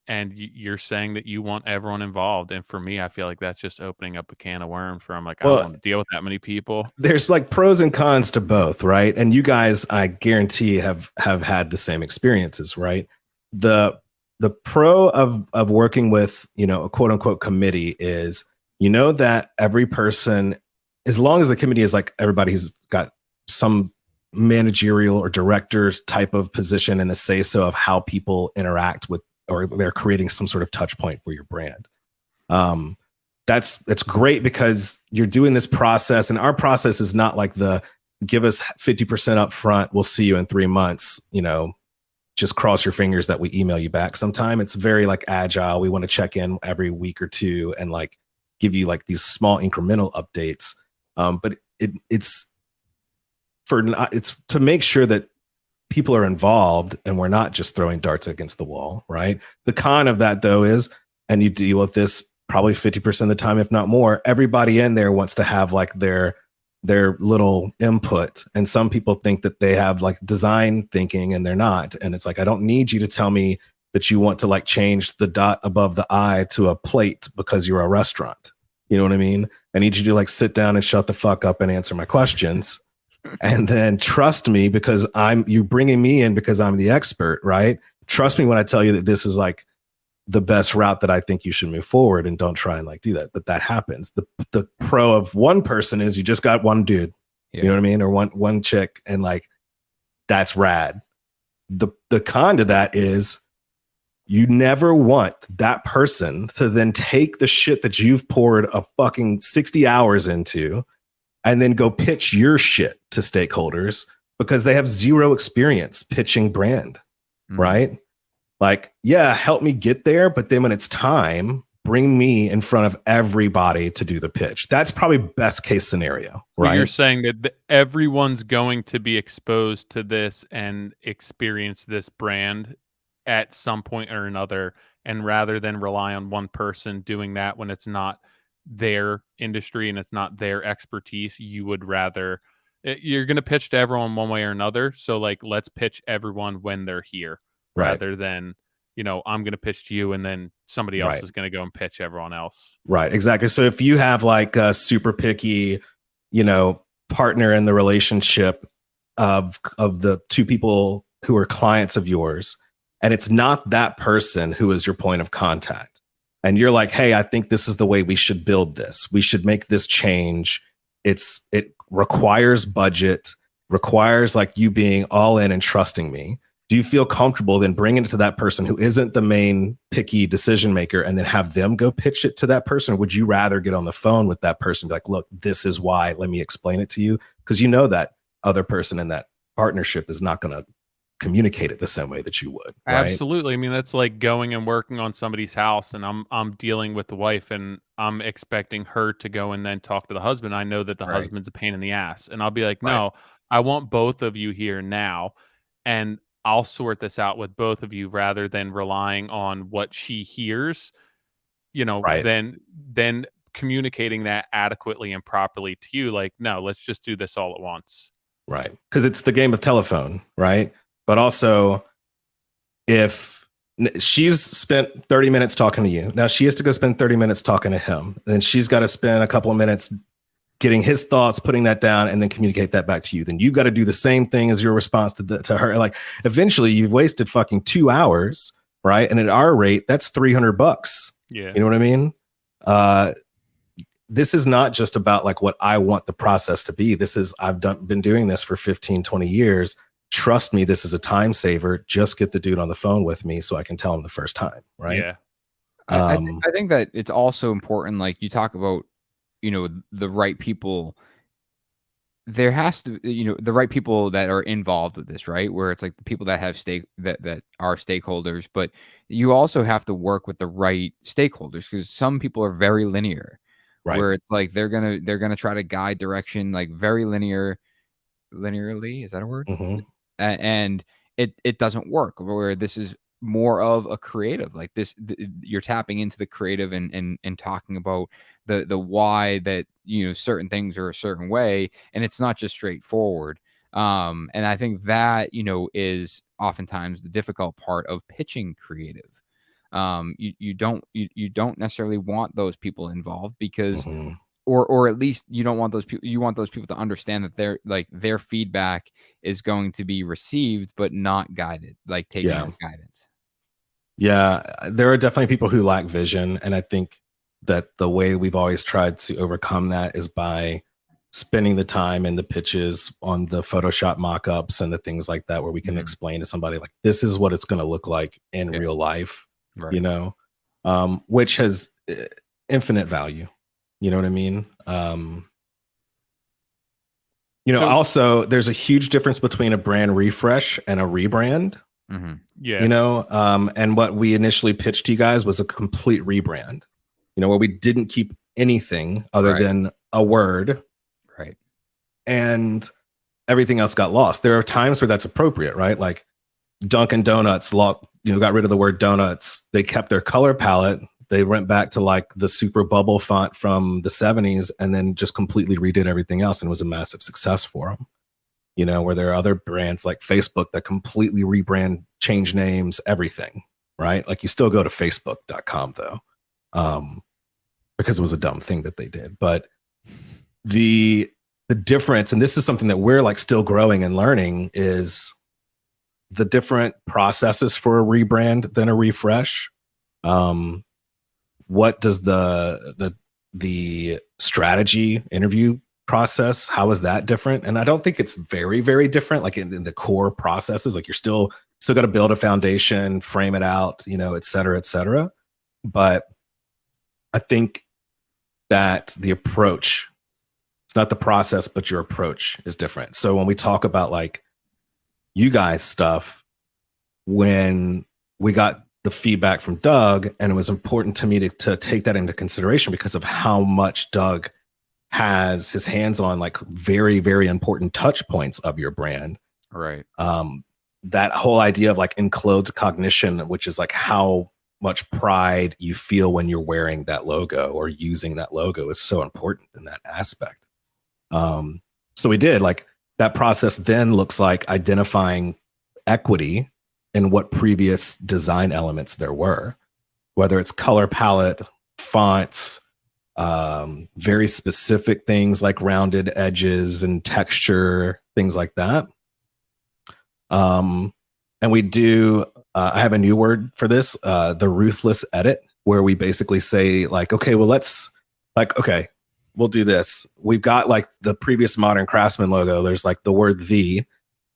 And you're saying that you want everyone involved. And for me, I feel like that's just opening up a can of worms where I'm like, I don't want to deal with that many people. There's like pros and cons to both, right? And you guys, I guarantee, have had the same experiences, right? The pro of working with, a quote unquote committee is, that every person, as long as the committee is like everybody who's got some managerial or director's type of position and the say so of how people interact with, or they're creating some sort of touch point for your brand. That's great, because you're doing this process, and our process is not like the give us 50% up front, we'll see you in 3 months, just cross your fingers that we email you back sometime. It's very like agile. We want to check in every week or two and like give you like these small incremental updates. But it's to make sure that people are involved and we're not just throwing darts against the wall, right? The con of that, though, is, and you deal with this probably 50% of the time, if not more, everybody in there wants to have like their little input. And some people think that they have like design thinking, and they're not. And it's like, I don't need you to tell me that you want to like change the dot above the I to a plate because you're a restaurant. You know what I mean? I need you to like sit down and shut the fuck up and answer my questions. And then trust me, because you're bringing me in because I'm the expert, right? Trust me when I tell you that this is like the best route that I think you should move forward, and don't try and like do that. But that happens. The pro of one person is you just got one dude, you know what I mean? Or one chick, and like, that's rad. The con to that is You never want that person to then take the shit that you've poured a fucking 60 hours into and then go pitch your shit to stakeholders because they have zero experience pitching brand, right? Like, yeah, help me get there. But then when it's time, bring me in front of everybody to do the pitch. That's probably best case scenario, right? So you're saying that everyone's going to be exposed to this and experience this brand at some point or another. And rather than rely on one person doing that when it's not their industry and it's not their expertise, you would rather you're going to pitch to everyone one way or another. So like, let's pitch everyone when they're here rather than, you know, I'm going to pitch to you and then somebody else is going to go and pitch everyone else. Right. Exactly. So if you have like a super picky, you know, partner in the relationship of the two people who are clients of yours, and it's not that person who is your point of contact, and you're like, hey, I think this is the way we should build this. We should make this change. It requires budget, requires like you being all in and trusting me. Do you feel comfortable then bringing it to that person who isn't the main picky decision maker and then have them go pitch it to that person? Or would you rather get on the phone with that person and be like, look, this is why, let me explain it to you? Because you know that other person in that partnership is not going to communicate it the same way that you would. Right? Absolutely. I mean, that's like going and working on somebody's house and I'm dealing with the wife and I'm expecting her to go and then talk to the husband. I know that the husband's a pain in the ass. And I'll be like, no, I want both of you here now. And I'll sort this out with both of you rather than relying on what she hears, you know, then communicating that adequately and properly to you. Like, no, let's just do this all at once. Right. Because it's the game of telephone, right? But also, if she's spent 30 minutes talking to you, now she has to go spend 30 minutes talking to him. And then she's got to spend a couple of minutes getting his thoughts, putting that down, and then communicate that back to you. Then you got to do the same thing as your response to her. Like, eventually you've wasted fucking 2 hours, right? And at our rate, that's $300. Yeah. You know what I mean? This is not just about like what I want the process to be. This is, been doing this for 15, 20 years. Trust me, this is a time saver. Just get the dude on the phone with me so I can tell him the first time, right? Yeah. I think that it's also important, like you talk about, you know, the right people. There has to, you know, the right people that are involved with this, right? Where it's like the people that have that are stakeholders, but you also have to work with the right stakeholders because some people are very linear, where it's like they're gonna try to guide direction like very linearly. Is that a word? And it doesn't work. Where this is more of a creative, like this, you're tapping into the creative and talking about the why that, you know, certain things are a certain way, and it's not just straightforward. And I think that, you know, is oftentimes the difficult part of pitching creative. You don't necessarily want those people involved because or at least you don't want those people. You want those people to understand that their feedback is going to be received, but not guided, like taking out guidance. Yeah, there are definitely people who lack vision. And I think that the way we've always tried to overcome that is by spending the time in the pitches on the Photoshop mock-ups and the things like that, where we can explain to somebody like, this is what it's going to look like in real life, you know, which has infinite value. You know what I mean? You know, also there's a huge difference between a brand refresh and a rebrand. Yeah. You know, and what we initially pitched to you guys was a complete rebrand, you know, where we didn't keep anything other than a word. Right. And everything else got lost. There are times where that's appropriate, right? Like Dunkin' Donuts, got rid of the word donuts. They kept their color palette. They went back to like the super bubble font from the 70s and then just completely redid everything else. And it was a massive success for them. You know, where there are other brands like Facebook that completely rebrand, change names, everything, right? Like you still go to facebook.com though, because it was a dumb thing that they did. But the difference, and this is something that we're like still growing and learning, is the different processes for a rebrand than a refresh. What does the strategy interview process, how is that different? And I don't think it's very, very different, like in the core processes. Like you're still Still got to build a foundation, frame it out, you know, et cetera, et cetera. But I think that the approach, it's not the process, but your approach is different. So when we talk about like you guys stuff, when we got the feedback from Doug, and it was important to me to take that into consideration because of how much Doug has his hands on like very, very important touch points of your brand. Right. That whole idea of like enclosed cognition, which is like how much pride you feel when you're wearing that logo or using that logo, is so important in that aspect. So we did like that process then looks like identifying equity in what previous design elements there were, whether it's color palette, fonts, very specific things like rounded edges and texture, things like that. And we do, I have a new word for this, the ruthless edit, where we basically say like, okay, well, okay, we'll do this. We've got like the previous Modern Craftsman logo. There's like the word "the."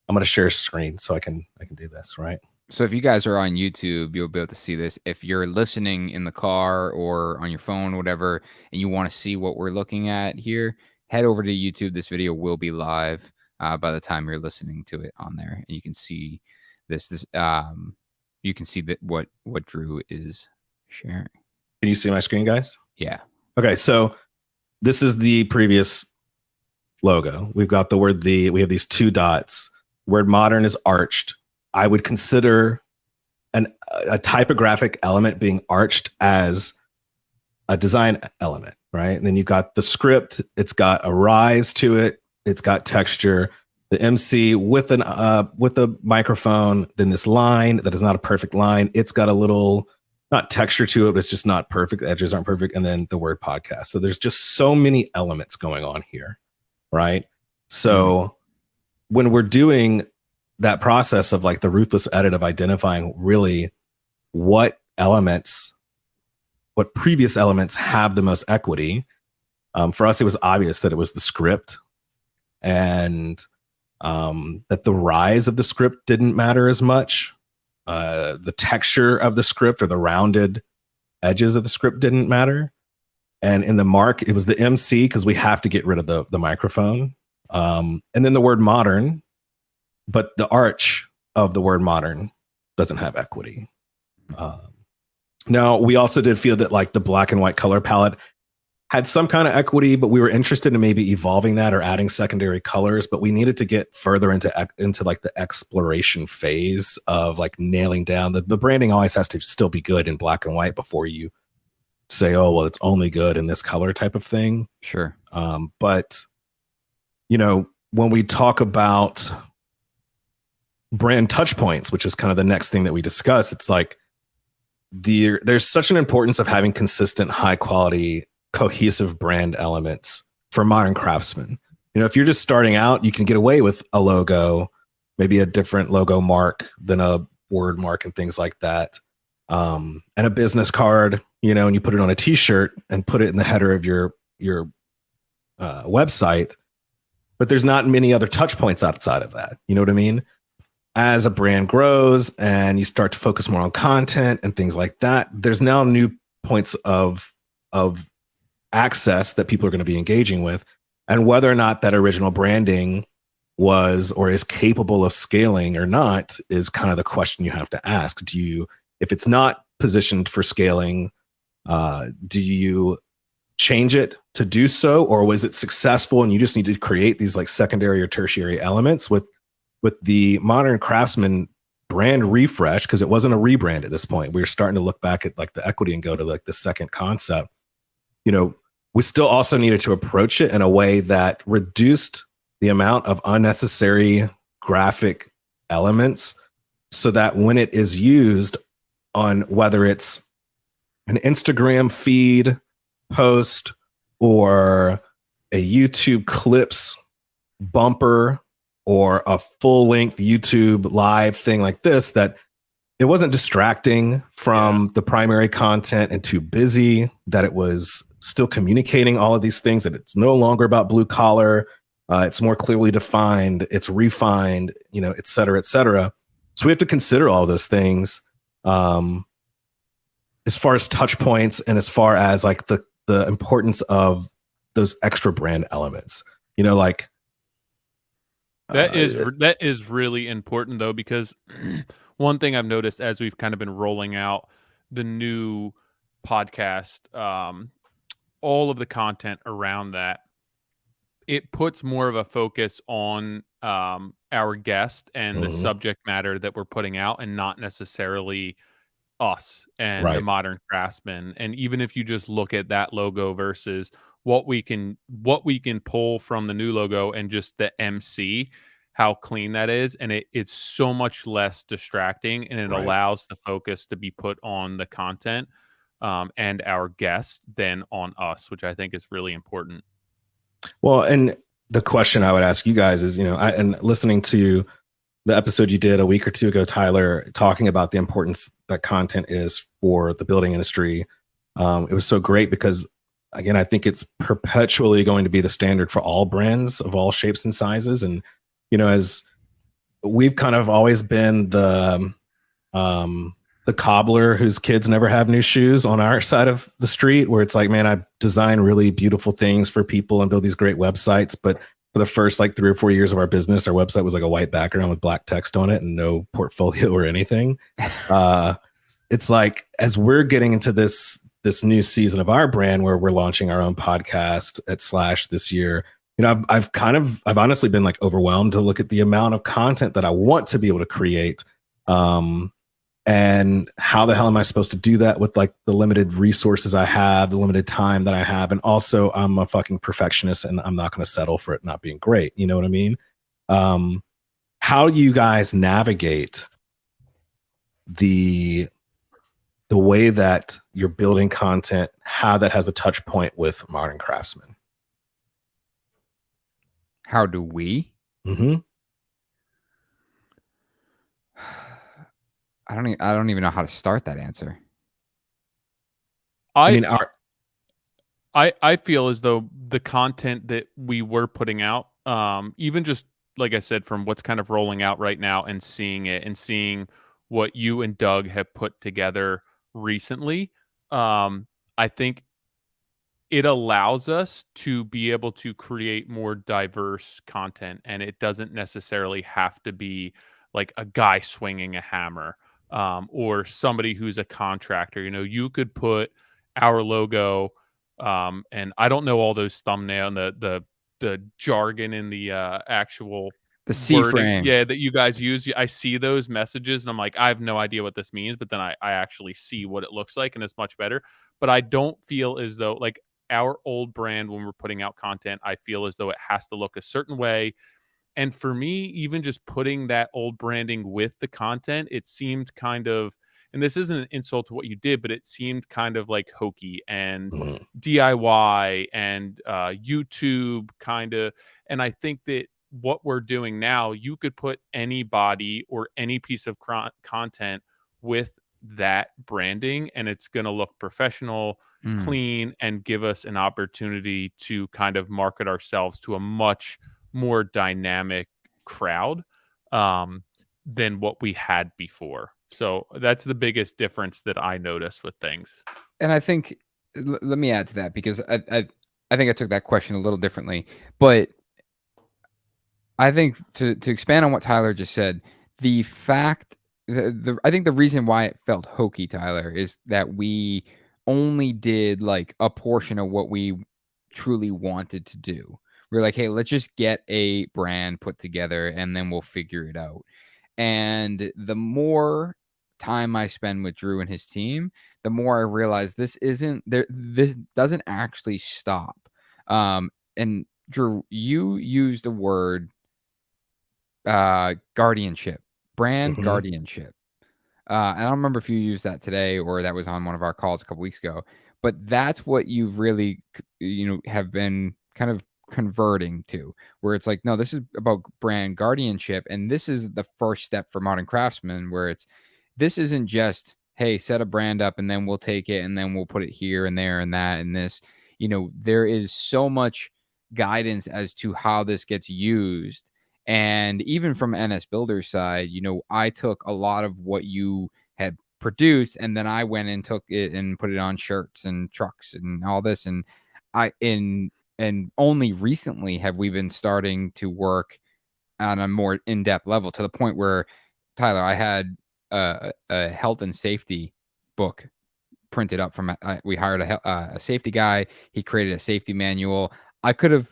I'm going to share a screen so I can do this, right? So if you guys are on YouTube, you'll be able to see this. If you're listening in the car or on your phone, whatever, and you want to see what we're looking at here, head over to YouTube. This video will be live by the time you're listening to it on there, and you can see this. You can see that what Drew is sharing. Can you see my screen, guys? Yeah. Okay, so this is the previous logo. We've got the word "the." We have these two dots. Word "modern" is arched. I would consider a typographic element being arched as a design element, right? And then you've got the script. It's got a rise to it. It's got texture. The MC with a microphone. Then this line that is not a perfect line. It's got a little not texture to it, but it's just not perfect. The edges aren't perfect. And then the word "podcast." So there's just so many elements going on here, right? So when we're doing that process of like the ruthless edit of identifying really what previous elements have the most equity. For us, it was obvious that it was the script, and that the rise of the script didn't matter as much. The texture of the script or the rounded edges of the script didn't matter. And in the mark, it was the MC because we have to get rid of the microphone. And then the word "modern," but the arch of the word "modern" doesn't have equity. Now, we also did feel that like the black and white color palette had some kind of equity, but we were interested in maybe evolving that or adding secondary colors. But we needed to get further into like the exploration phase of like nailing down the branding. Always has to still be good in black and white before you say, oh, well, it's only good in this color type of thing. Sure. But you know, when we talk about brand touch points, which is kind of the next thing that we discuss, it's like there's such an importance of having consistent, high quality, cohesive brand elements for Modern Craftsman. You know, if you're just starting out, you can get away with a logo, maybe a different logo mark than a word mark and things like that. And a business card, you know, and you put it on a t-shirt and put it in the header of your website. But there's not many other touch points outside of that. You know what I mean? As a brand grows and you start to focus more on content and things like that, there's now new points of access that people are going to be engaging with. And whether or not that original branding was or is capable of scaling or not is kind of the question you have to ask. If it's not positioned for scaling, do you change it to do so, or was it successful and you just need to create these like secondary or tertiary elements? With the Modern Craftsman brand refresh, because it wasn't a rebrand at this point, we were starting to look back at like the equity and go to like the second concept. You know, we still also needed to approach it in a way that reduced the amount of unnecessary graphic elements, so that when it is used on whether it's an Instagram feed post or a YouTube clips bumper or a full length YouTube live thing like this, that it wasn't distracting from the primary content and too busy, that it was still communicating all of these things, that it's no longer about blue collar. It's more clearly defined. It's refined, you know, et cetera, et cetera. So we have to consider all those things, as far as touch points and as far as like the importance of those extra brand elements. You know, like that is really important though, because one thing I've noticed as we've kind of been rolling out the new podcast, all of the content around that, it puts more of a focus on our guest and the subject matter that we're putting out, and not necessarily us and the right. Modern Craftsman. And even if you just look at that logo versus what we can pull from the new logo and just the MC, how clean that is, and it's so much less distracting, and it Right. allows the focus to be put on the content and our guest than on us, which I think is really important. Well, and the question I would ask you guys is, you know, and listening to the episode you did a week or two ago, Tyler, talking about the importance that content is for the building industry. It was so great because, again, I think it's perpetually going to be the standard for all brands of all shapes and sizes. And, you know, as we've kind of always been the cobbler whose kids never have new shoes on our side of the street, where it's like, man, I design really beautiful things for people and build these great websites, but for the first like 3 or 4 years of our business, our website was like a white background with black text on it and no portfolio or anything. It's like, as we're getting into this new season of our brand, where we're launching our own podcast at Slash this year, you know, I've honestly been like overwhelmed to look at the amount of content that I want to be able to create. And how the hell am I supposed to do that with like the limited resources I have, the limited time that I have? And also, I'm a fucking perfectionist and I'm not going to settle for it not being great. You know what I mean? How do you guys navigate the way that you're building content, how that has a touch point with Modern Craftsman? How do we? Mm-hmm. I don't even know how to start that answer. I feel as though the content that we were putting out, even just like I said, from what's kind of rolling out right now and seeing it and seeing what you and Doug have put together recently, I think it allows us to be able to create more diverse content, and it doesn't necessarily have to be like a guy swinging a hammer, or somebody who's a contractor. You know, you could put our logo, and I don't know all those thumbnail and the jargon in the actual The C wording, frame. yeah, that you guys use. I see those messages and I'm like, I have no idea what this means, but then I actually see what it looks like, and it's much better. But I don't feel as though, like, our old brand, when we're putting out content, I feel as though it has to look a certain way. And for me, even just putting that old branding with the content, it seemed kind of, and this isn't an insult to what you did, but it seemed kind of like hokey and DIY and YouTube kind of. And I think that what we're doing now, you could put anybody or any piece of content with that branding, and it's going to look professional, clean, and give us an opportunity to kind of market ourselves to a much more dynamic crowd than what we had before. So that's the biggest difference that I noticed with things. And I think, let me add to that, because I think I took that question a little differently, but I think to expand on what Tyler just said, the fact, I think the reason why it felt hokey, Tyler, is that we only did like a portion of what we truly wanted to do. We're like, hey, let's just get a brand put together and then we'll figure it out. And the more time I spend with Drew and his team, the more I realize this doesn't actually stop. And Drew, you used the word guardianship, brand guardianship. I don't remember if you used that today or that was on one of our calls a couple weeks ago, but that's what you've really, have been kind of converting to, where it's like, no, this is about brand guardianship. And this is the first step for Modern Craftsman, where this isn't just, hey, set a brand up and then we'll take it and then we'll put it here and there and that and this. There is so much guidance as to how this gets used. And even from NS Builder's side, I took a lot of what you had produced, and then I went and took it and put it on shirts and trucks and all this. And and only recently have we been starting to work on a more in-depth level, to the point where, Tyler, I had a health and safety book printed up from we hired a safety guy. He created a safety manual. I could have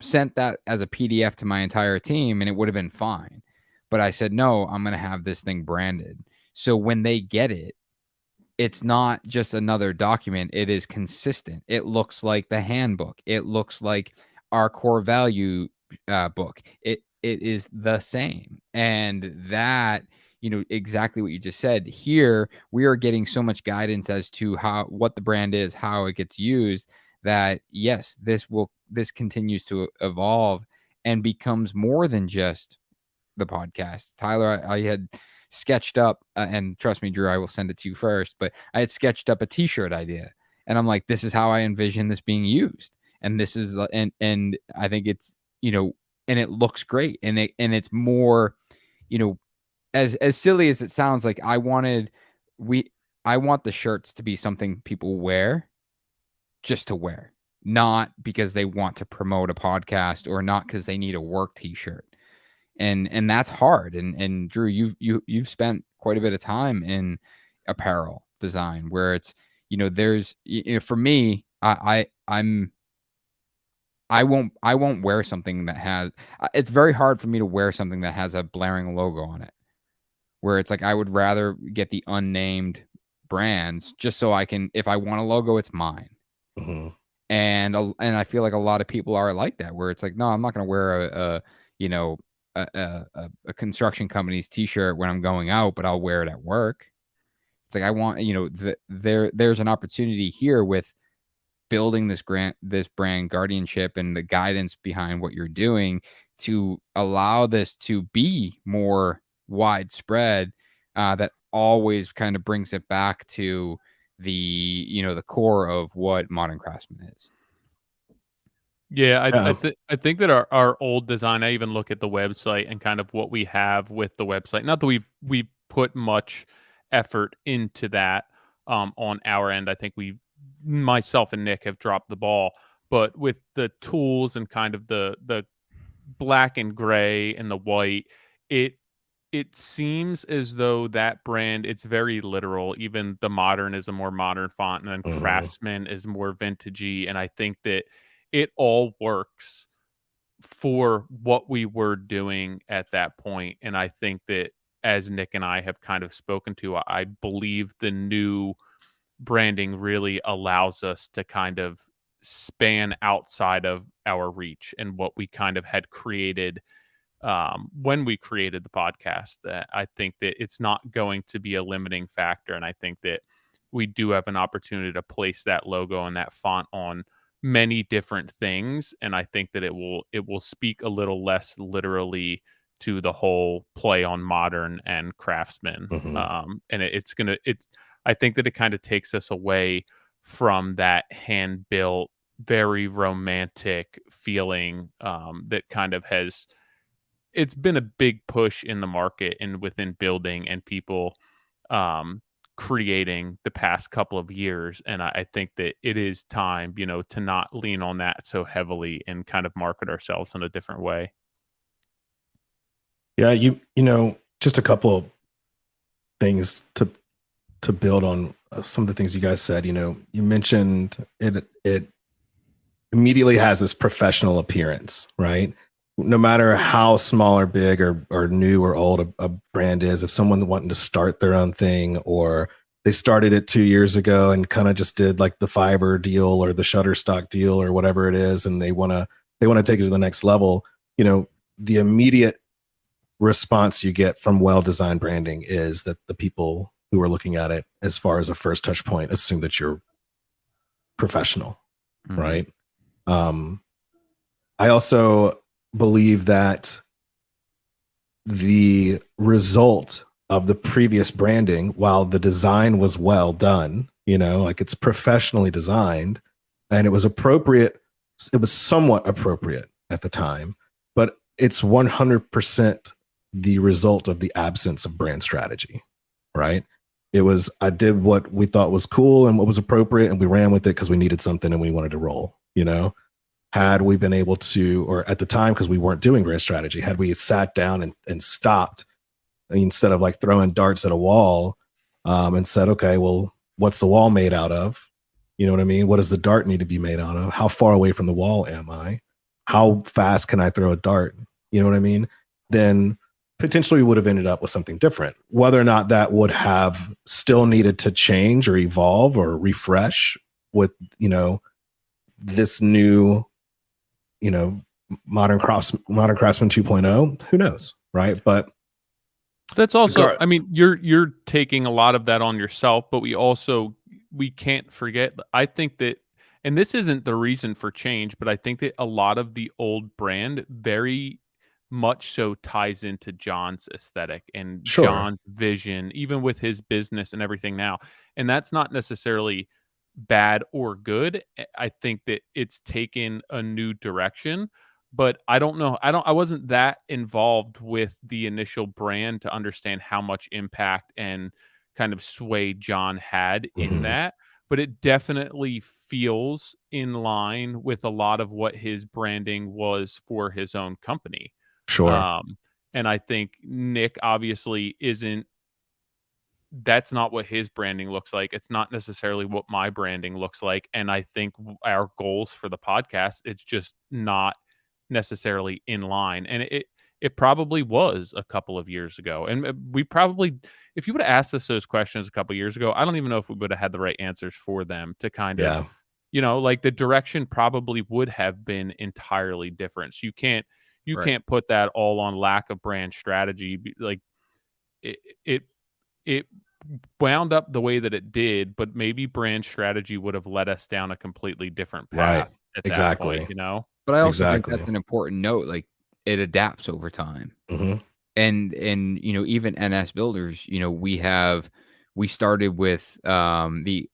sent that as a PDF to my entire team and it would have been fine. But I said, no, I'm going to have this thing branded. So when they get it, it's not just another document. It is consistent. It looks like the handbook. It looks like our core value book. It is the same. And that, exactly what you just said. Here, we are getting so much guidance as to what the brand is, how it gets used, that yes, this continues to evolve and becomes more than just the podcast. Tyler, I had sketched up, and trust me, Drew, I will send it to you first, but I had sketched up a t-shirt idea, and I'm like, this is how I envision this being used. And this is, and I think it's, and it looks great. And it's more, as silly as it sounds, like I want the shirts to be something people wear just to wear, not because they want to promote a podcast or not because they need a work t-shirt. And that's hard. And Drew, you've spent quite a bit of time in apparel design, where it's, there's, for me, I won't wear something that has, it's very hard for me to wear something that has a blaring logo on it, where it's like, I would rather get the unnamed brands just so I can, if I want a logo, it's mine. Mm-hmm. And I feel like a lot of people are like that, where it's like, no, I'm not going to wear a construction company's t-shirt when I'm going out, but I'll wear it at work. It's like, I want, there's an opportunity here with building this brand guardianship and the guidance behind what you're doing to allow this to be more widespread, that always kind of brings it back to the core of what Modern Craftsman is. Yeah, I think that our old design, I even look at the website and kind of what we have with the website. Not that we put much effort into that on our end. I think myself and Nick have dropped the ball, but with the tools and kind of the black and gray and the white, it seems as though that brand, it's very literal. Even the Modern is a more modern font, and then Craftsman is more vintagey. And I think that it all works for what we were doing at that point. And I think that, as Nick and I have kind of spoken to, I believe the new branding really allows us to kind of span outside of our reach and what we kind of had created when we created the podcast. I think that it's not going to be a limiting factor. And I think that we do have an opportunity to place that logo and that font on many different things. And I think that it will speak a little less literally to the whole play on Modern and Craftsman. And I think that it kind of takes us away from that hand-built, very romantic feeling that kind of it's been a big push in the market and within building and people creating the past couple of years. And I think that it is time, to not lean on that so heavily and kind of market ourselves in a different way. Yeah, just a couple of things to build on some of the things you guys said. You mentioned it immediately has this professional appearance, right? No matter how small or big or new or old a brand is, if someone wanting to start their own thing, or they started it 2 years ago and kind of just did like the Fiverr deal or the Shutterstock deal or whatever it is, and they want to take it to the next level, the immediate response you get from well-designed branding is that the people who are looking at it as far as a first touch point assume that you're professional, right? I also believe that the result of the previous branding, while the design was well done, like it's professionally designed and it was appropriate, it was somewhat appropriate at the time, but it's 100% the result of the absence of brand strategy, right? It was, I did what we thought was cool and what was appropriate, and we ran with it because we needed something and we wanted to roll, Had we been able to, or at the time, because we weren't doing brand strategy, had we sat down and stopped instead of like throwing darts at a wall, and said, okay, well, what's the wall made out of? You know what I mean? What does the dart need to be made out of? How far away from the wall am I? How fast can I throw a dart? You know what I mean? Then potentially we would have ended up with something different. Whether or not that would have still needed to change or evolve or refresh with, this new, modern craftsman 2.0, who knows, right? But that's also, I mean, you're taking a lot of that on yourself, but we can't forget. I think that, and this isn't the reason for change, but I think that a lot of the old brand very much so ties into John's aesthetic and John's vision, even with his business and everything now. And that's not necessarily bad or good. I think that it's taken a new direction, but I don't know. I wasn't that involved with the initial brand to understand how much impact and kind of sway John had in that, but it definitely feels in line with a lot of what his branding was for his own company. Sure. And I think Nick obviously that's not what his branding looks like. It's not necessarily what my branding looks like. And I think our goals for the podcast, it's just not necessarily in line. And it probably was a couple of years ago. And we probably, if you would have asked us those questions a couple of years ago, I don't even know if we would have had the right answers for them to kind of, like the direction probably would have been entirely different. So you can't put that all on lack of brand strategy. Like it wound up the way that it did, but maybe brand strategy would have led us down a completely different path at that point, But I also think that's an important note. Like, it adapts over time. And even NS Builders, we started with the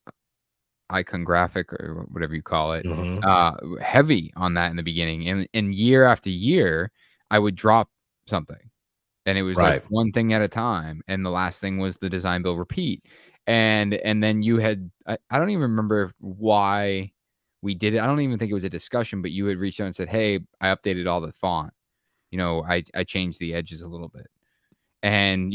icon graphic or whatever you call it, heavy on that in the beginning. And year after year, I would drop something. And it was like one thing at a time. And the last thing was the design, build, repeat. And then you had, I don't even remember why we did it. I don't even think it was a discussion, but you had reached out and said, hey, I updated all the font. I changed the edges a little bit. And,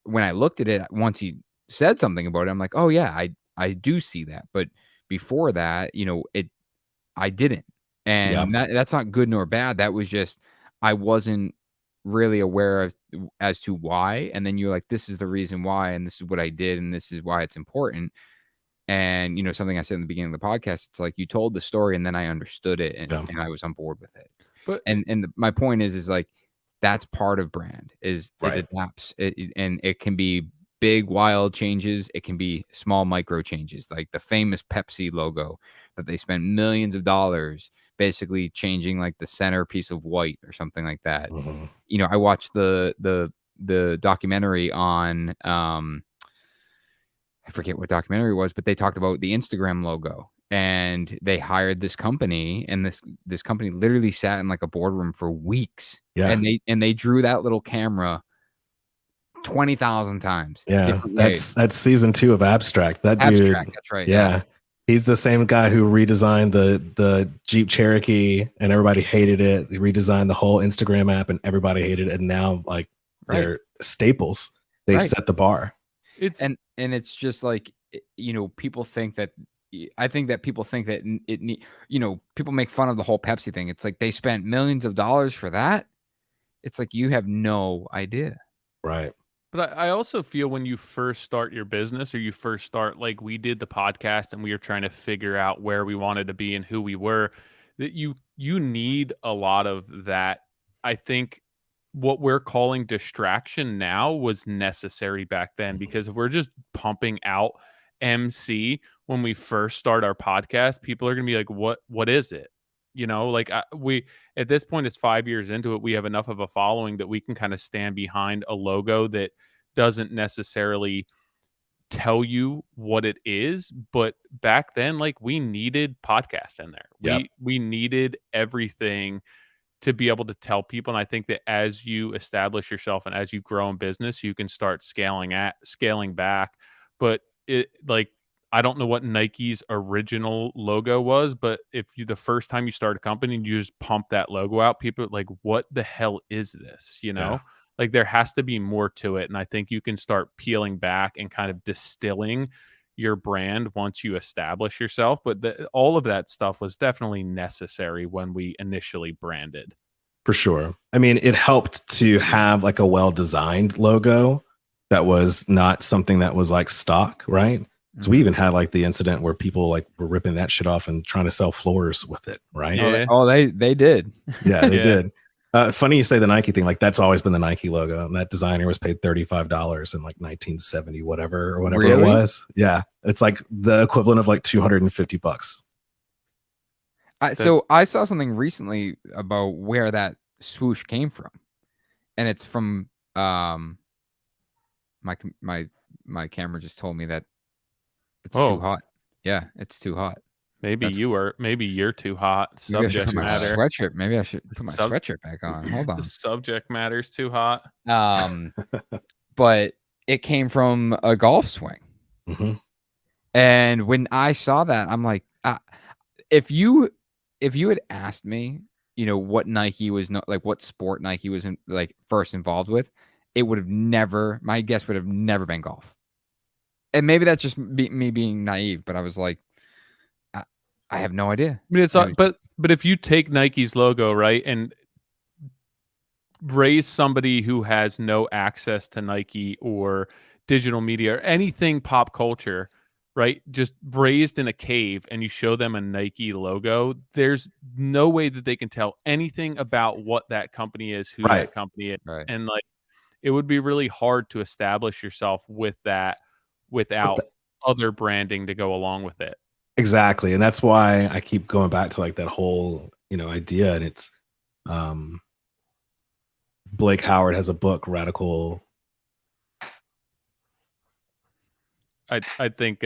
when I looked at it, once he said something about it, I'm like, oh yeah, I do see that. But before that, I didn't. And that's not good nor bad. That was just, I wasn't really aware of as to why. And then you're like, this is the reason why, and this is what I did, and this is why it's important. And something I said in the beginning of the podcast, it's like you told the story and then I understood it and I was on board with it. But my point is like, that's part of brand it adapts and it can be big wild changes, it can be small micro changes, like the famous Pepsi logo that they spent millions of dollars basically changing like the center piece of white or something like that. I watched the documentary on I forget what documentary it was, but they talked about the Instagram logo, and they hired this company, and this company literally sat in like a boardroom for weeks. And they drew that little camera 20,000 times. That's season 2 of Abstract. That dude, that's right. He's the same guy who redesigned the Jeep Cherokee and everybody hated it. He redesigned the whole Instagram app and everybody hated it. And now like they're staples. They set the bar. And it's just like, people think that, I think that people think that people make fun of the whole Pepsi thing. It's like they spent millions of dollars for that. It's like, you have no idea. Right. But I also feel when you first start your business, or you first start, like we did the podcast and we were trying to figure out where we wanted to be and who we were, that you need a lot of that. I think what we're calling distraction now was necessary back then, because if we're just pumping out MC when we first start our podcast, people are going to be like, what is it? Like we, at this point, it's 5 years into it. We have enough of a following that we can kind of stand behind a logo that doesn't necessarily tell you what it is. But back then, like, we needed podcasts in there. We needed everything to be able to tell people. And I think that as you establish yourself and as you grow in business, you can start scaling back. But it like, I don't know what Nike's original logo was, but if you, the first time you start a company and you just pump that logo out, people are like, what the hell is this? You know, like there has to be more to it. And I think you can start peeling back and kind of distilling your brand once you establish yourself. But all of that stuff was definitely necessary when we initially branded. For sure. I mean, it helped to have like a well-designed logo that was not something that was like stock, right? So we even had like the incident where people like were ripping that shit off and trying to sell floors with it, right? Yeah. They did. Yeah, they did. Funny you say the Nike thing. Like that's always been the Nike logo, and that designer was paid $35 in like 1970, whatever it was. Yeah, it's like the equivalent of like $250. So I saw something recently about where that swoosh came from, and it's from my camera just told me that it's too hot. Yeah, it's too hot. Maybe you're too hot. Subject matter. Sweatshirt. Maybe I should put my sweatshirt back on. Hold on. The subject matter's too hot. But it came from a golf swing. Mm-hmm. And when I saw that, I'm like, if you had asked me, you know, what Nike was not like, what sport Nike was first involved with, it would have never. My guess would have never been golf. And maybe that's just me being naive, but I was like, I have no idea. I mean, but if you take Nike's logo, right, and raise somebody who has no access to Nike or digital media or anything pop culture, right, just raised in a cave, and you show them a Nike logo, there's no way that they can tell anything about what that company is, who that company is. Right. And like, it would be really hard to establish yourself with that without other branding to go along with it. Exactly. And that's why I keep going back to like that whole, you know, idea. And it's Blake Howard has a book, Radical. I think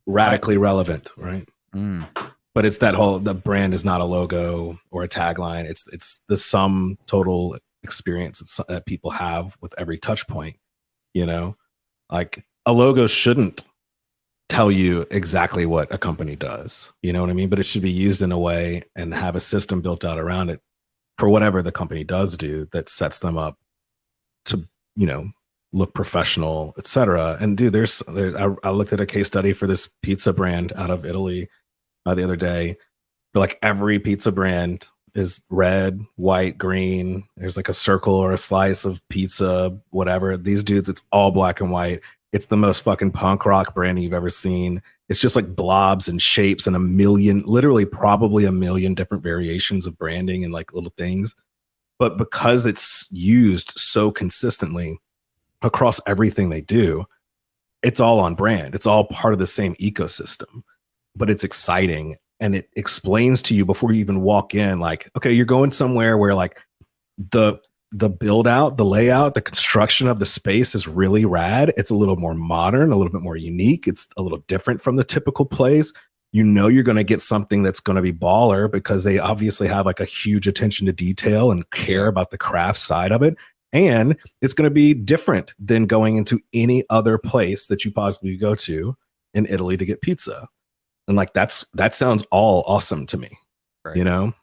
Radically Relevant, right? Mm. But it's that whole, the brand is not a logo or a tagline. It's the sum total experience that people have with every touch point, you know, like a logo shouldn't tell you exactly what a company does, you know what I mean? But it should be used in a way and have a system built out around it for whatever the company does do that sets them up to, you know, look professional, etc. And dude, I looked at a case study for this pizza brand out of Italy the other day. Like every pizza brand is red, white, green. There's like a circle or a slice of pizza, whatever. These dudes, it's all black and white. It's the most fucking punk rock branding you've ever seen. It's just like blobs and shapes and literally probably a million different variations of branding and like little things. But because it's used so consistently across everything they do, it's all on brand. It's all part of the same ecosystem, but it's exciting. And it explains to you before you even walk in, like, okay, you're going somewhere where like the build out, the layout, the construction of the space is really rad. It's a little more modern, a little bit more unique. It's a little different from the typical place. You know, you're going to get something that's going to be baller because they obviously have like a huge attention to detail and care about the craft side of it. And it's going to be different than going into any other place that you possibly go to in Italy to get pizza. And like, that sounds all awesome to me, right. You know?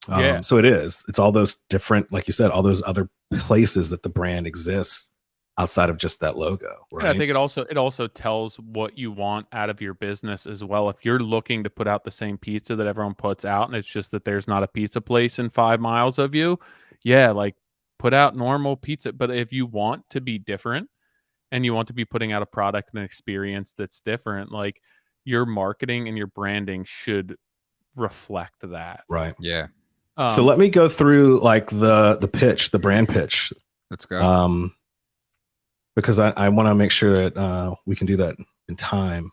Yeah. So it's all those different, like you said, all those other places that the brand exists outside of just that logo. Right. And I think it also tells what you want out of your business as well. If you're looking to put out the same pizza that everyone puts out, and it's just that there's not a pizza place in 5 miles of you, yeah, like put out normal pizza. But if you want to be different and you want to be putting out a product and an experience that's different, like your marketing and your branding should reflect that. Right. Yeah. So let me go through like the pitch, the brand pitch. Let's go. Because I want to make sure that we can do that in time.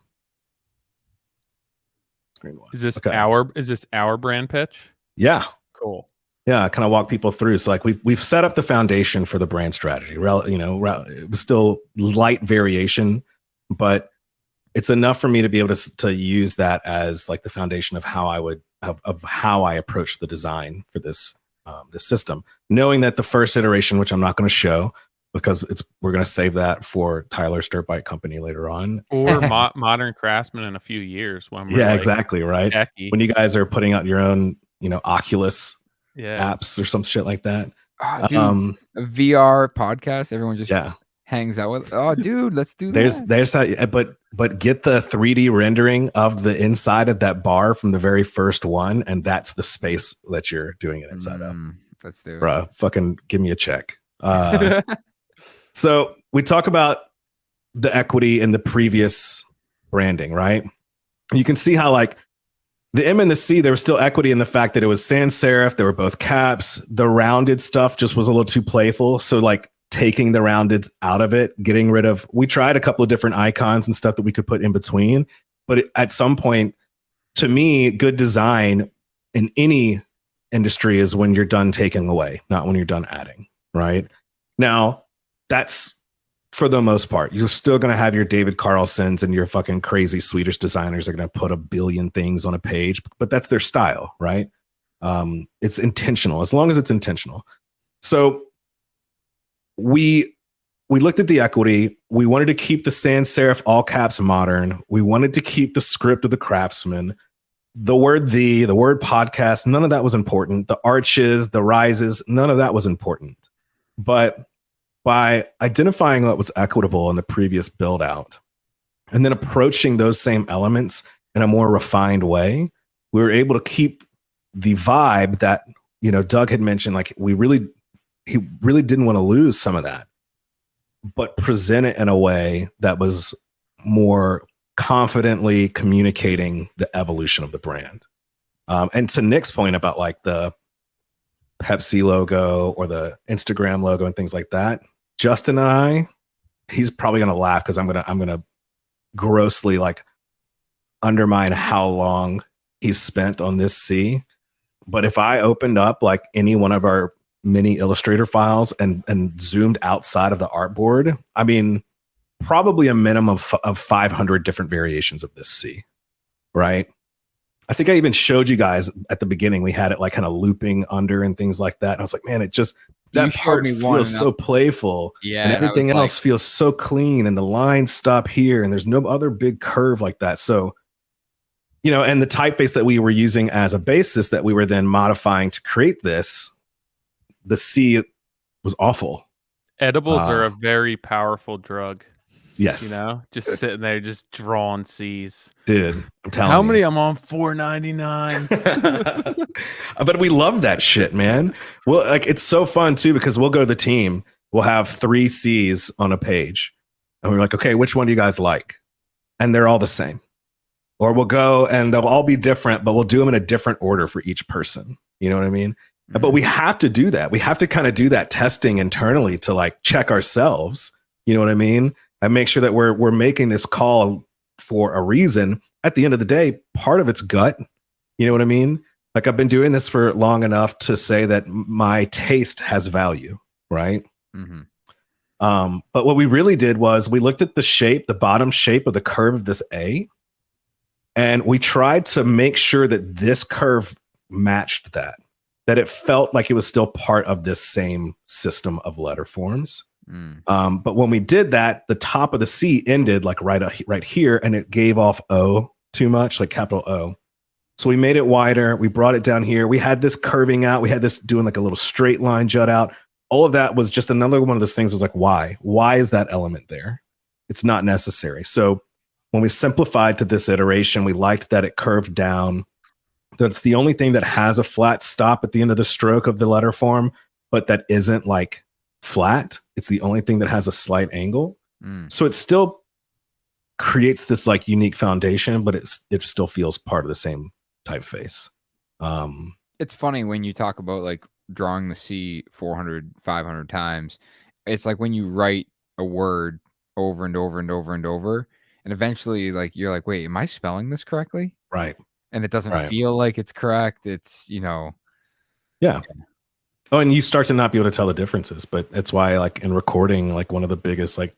Is this our brand pitch? Yeah. Cool. Yeah, kind of walk people through. So like we've set up the foundation for the brand strategy. You know, it was still light variation, but it's enough for me to be able to use that as like the foundation of how I would of how I approach the design for this system, knowing that the first iteration, which I'm not going to show because we're going to save that for Tyler's Dirt Bike Company later on, or Modern Craftsman in a few years when we're exactly right. techie. When you guys are putting out your own, Oculus Yeah. apps or some shit like that. Dude, a VR podcast, everyone just hangs out with. Oh, dude, let's do that. There's how, but get the 3D rendering of the inside of that bar from the very first one, and that's the space that you're doing it inside of. Let's do it. Bruh, fucking give me a check. So we talk about the equity in the previous branding, right? You can see how like the M and the C, there was still equity in the fact that it was sans serif. They were both caps. The rounded stuff just was a little too playful. So like taking the rounded out of it, getting rid of, we tried a couple of different icons and stuff that we could put in between. But at some point, to me, good design in any industry is when you're done taking away, not when you're done adding, right? Now, that's for the most part. You're still going to have your David Carlsons and your fucking crazy Swedish designers are going to put a billion things on a page, but that's their style, right? It's intentional, as long as it's intentional. So we looked at the equity. We wanted to keep the sans serif all caps modern. We wanted to keep the script of the Craftsman. The word the word podcast, none of that was important. The arches, the rises, none of that was important. But by identifying what was equitable in the previous build out and then approaching those same elements in a more refined way, we were able to keep the vibe that, Doug had mentioned. Like he really didn't want to lose some of that, but present it in a way that was more confidently communicating the evolution of the brand. And to Nick's point about like the Pepsi logo or the Instagram logo and things like that, Justin and I, he's probably gonna laugh because I'm gonna grossly like undermine how long he's spent on this C. But if I opened up like any one of our mini Illustrator files and zoomed outside of the artboard, I mean, probably a minimum of 500 different variations of this C, right? I think I even showed you guys at the beginning. We had it like kind of looping under and things like that. And I was like, man, it just, that part feels so playful. Yeah. And everything else feels so clean. And the lines stop here. And there's no other big curve like that. So, and the typeface that we were using as a basis that we were then modifying to create this, the C was awful. Edibles are a very powerful drug. Yes. Just sitting there, just drawing C's. Dude, I'm telling you. How many? I'm on $4.99. But we love that shit, man. Well, like it's so fun too, because we'll go to the team. We'll have 3 C's on a page. And we're like, okay, which one do you guys like? And they're all the same. Or we'll go and they'll all be different, but we'll do them in a different order for each person. You know what I mean? Mm-hmm. But we have to do that. We have to kind of do that testing internally to like check ourselves. You know what I mean? And make sure that we're making this call for a reason. At the end of the day, part of it's gut. You know what I mean? Like I've been doing this for long enough to say that my taste has value, right? Mm-hmm. But what we really did was we looked at the shape, the bottom shape of the curve of this A, and we tried to make sure that this curve matched that it felt like it was still part of this same system of letter forms. But when we did that, the top of the C ended like right here, and it gave off O too much, like capital O. So we made it wider. We brought it down here. We had this curving out. We had this doing like a little straight line jut out. All of that was just another one of those things. Was like, why? Why is that element there? It's not necessary. So when we simplified to this iteration, we liked that it curved down. That's the only thing that has a flat stop at the end of the stroke of the letter form, but that isn't like flat. It's the only thing that has a slight angle. So it still creates this like unique foundation, but it still feels part of the same typeface. It's funny when you talk about like drawing the C 400, 500 times. It's like when you write a word over and over and over and over, and eventually like you're like, wait, am I spelling this correctly? Right. And it doesn't feel like it's correct. It's, Yeah. Oh, and you start to not be able to tell the differences, but it's why like in recording, like one of the biggest like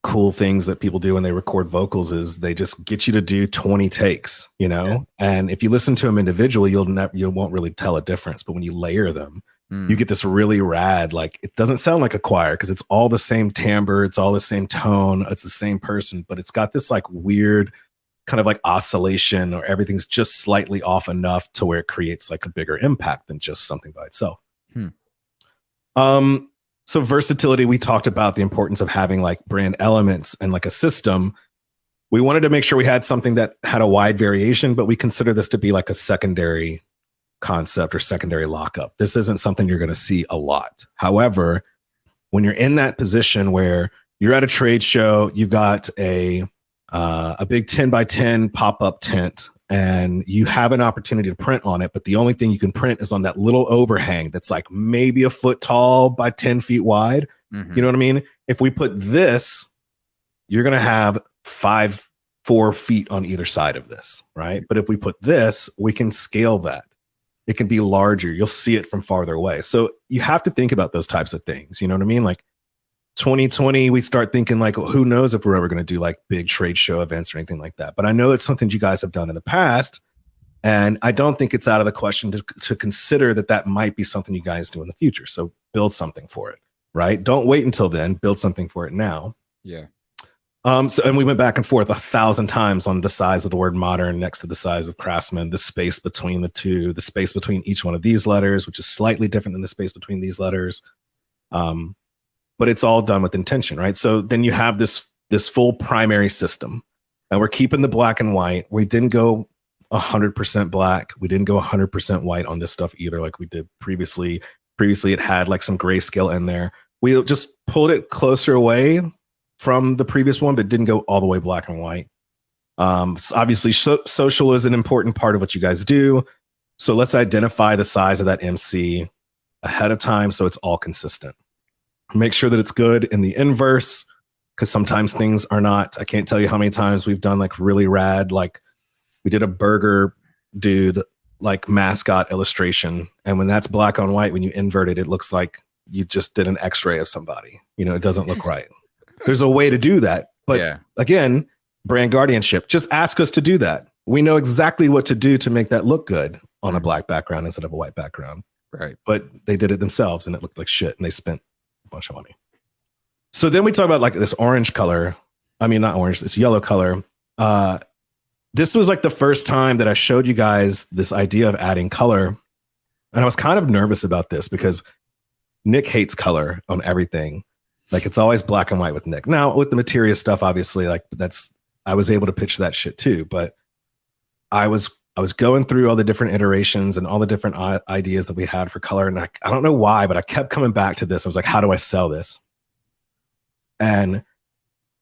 cool things that people do when they record vocals is they just get you to do 20 takes, you know? Yeah. And if you listen to them individually, you won't really tell a difference. But when you layer them, you get this really rad, like, it doesn't sound like a choir because it's all the same timbre, it's all the same tone, it's the same person, but it's got this like weird kind of like oscillation, or everything's just slightly off enough to where it creates like a bigger impact than just something by itself. So versatility, we talked about the importance of having like brand elements and like a system. We wanted to make sure we had something that had a wide variation, but we consider this to be like a secondary concept or secondary lockup. This isn't something you're going to see a lot. However, when you're in that position where you're at a trade show, you've got a big 10 by 10 pop-up tent, and you have an opportunity to print on it, but the only thing you can print is on that little overhang that's like maybe a foot tall by 10 feet wide. You know what I mean? If we put this, you're going to have 4 feet on either side of this, right? But if we put this, we can scale that. It can be larger. You'll see it from farther away. So you have to think about those types of things. You know what I mean? Like 2020, we start thinking like, well, who knows if we're ever going to do like big trade show events or anything like that. But I know it's something you guys have done in the past. And I don't think it's out of the question to consider that might be something you guys do in the future. So build something for it, right? Don't wait until then. Build something for it now. Yeah. And we went back and forth 1,000 times on the size of the word modern next to the size of craftsman, the space between the two, the space between each one of these letters, which is slightly different than the space between these letters. But it's all done with intention, right? So then you have this full primary system, and we're keeping the black and white. We didn't go 100% black. We didn't go 100% white on this stuff either, like we did previously. Previously, it had like some grayscale in there. We just pulled it closer away from the previous one, but didn't go all the way black and white. So obviously, social is an important part of what you guys do. So let's identify the size of that MC ahead of time so it's all consistent. Make sure that it's good in the inverse, because sometimes things are not. I can't tell you how many times we've done like really rad, like we did a burger dude like mascot illustration, and when that's black on white, when you invert it, it looks like you just did an x-ray of somebody. You know, it doesn't look right. There's a way to do that. But again, brand guardianship, just ask us to do that. We know exactly what to do to make that look good on a black background instead of a white background. Right. But they did it themselves and it looked like shit, and they spent a bunch of money. So then we talk about like this orange color. I mean, not orange, this yellow color. This was like the first time that I showed you guys this idea of adding color. And I was kind of nervous about this because Nick hates color on everything. Like it's always black and white with Nick. Now with the materia stuff, obviously, like I was able to pitch that shit too. But I was going through all the different iterations and all the different ideas that we had for color. And I don't know why, but I kept coming back to this. I was like, how do I sell this? And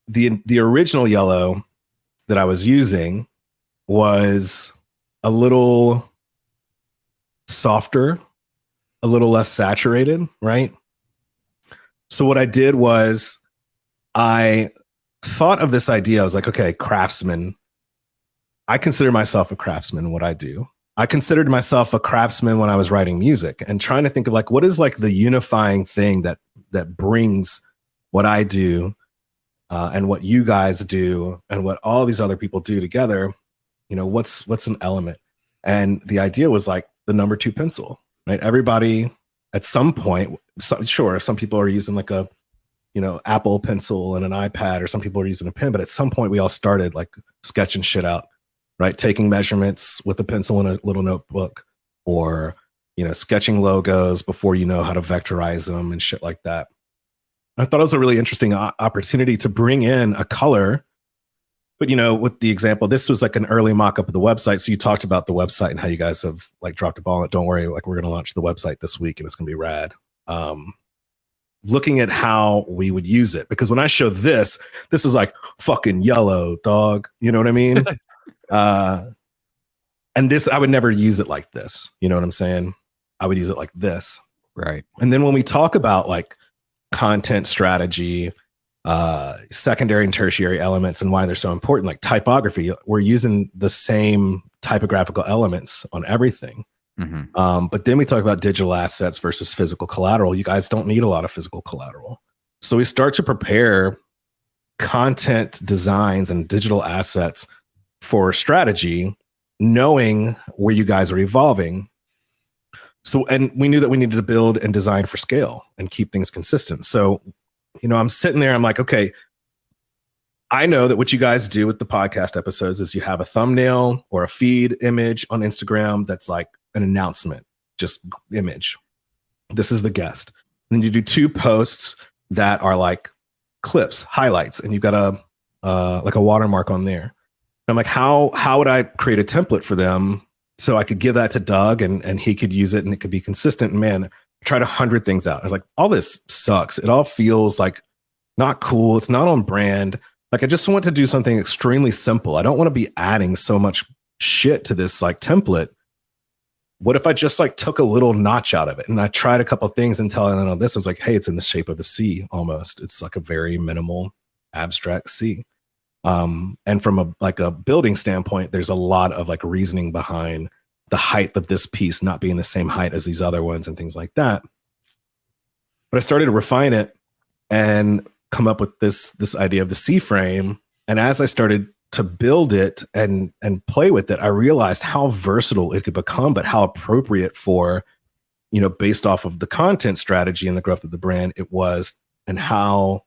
the original yellow that I was using was a little softer, a little less saturated, right? So what I did was I thought of this idea. I was like, okay, craftsman. I consider myself a craftsman in what I do. I considered myself a craftsman when I was writing music, and trying to think of like, what is like the unifying thing that brings what I do and what you guys do and what all these other people do together. You know, what's an element? And the idea was like the number 2 pencil, right? Everybody at some point, sure, some people are using like a, you know, Apple pencil and an iPad, or some people are using a pen, but at some point we all started like sketching shit out, right? Taking measurements with a pencil in a little notebook, or, you know, sketching logos before you know how to vectorize them and shit like that. I thought it was a really interesting opportunity to bring in a color. But, you know, with the example, this was like an early mock-up of the website. So you talked about the website and how you guys have like dropped a ball on it. Don't worry, like we're going to launch the website this week and it's going to be rad. Looking at how we would use it, because when I show this is like fucking yellow, dog. You know what I mean? And this, I would never use it like this. You know what I'm saying? I would use it like this. Right. And then when we talk about like content strategy, secondary and tertiary elements and why they're so important, like typography, we're using the same typographical elements on everything. But then we talk about digital assets versus physical collateral. You guys don't need a lot of physical collateral. So we start to prepare content designs and digital assets for strategy, knowing where you guys are evolving. So, and we knew that we needed to build and design for scale and keep things consistent. So, I'm sitting there, I'm like, okay, I know that what you guys do with the podcast episodes is you have a thumbnail or a feed image on Instagram that's like an announcement, just image. This is the guest. And then you do 2 posts that are like clips, highlights, and you've got a watermark on there. And I'm like, how would I create a template for them so I could give that to Doug and he could use it and it could be consistent? And man, I tried 100 things out. I was like, all this sucks. It all feels like not cool. It's not on brand. Like, I just want to do something extremely simple. I don't want to be adding so much shit to this like template. What if I just like took a little notch out of it? And I tried a couple of things until I know this. I was like, hey, it's in the shape of a C almost. It's like a very minimal abstract C. And from a building standpoint, there's a lot of like reasoning behind the height of this piece not being the same height as these other ones and things like that. But I started to refine it and come up with this idea of the C frame. And as I started to build it and play with it, I realized how versatile it could become, but how appropriate for, based off of the content strategy and the growth of the brand it was, and how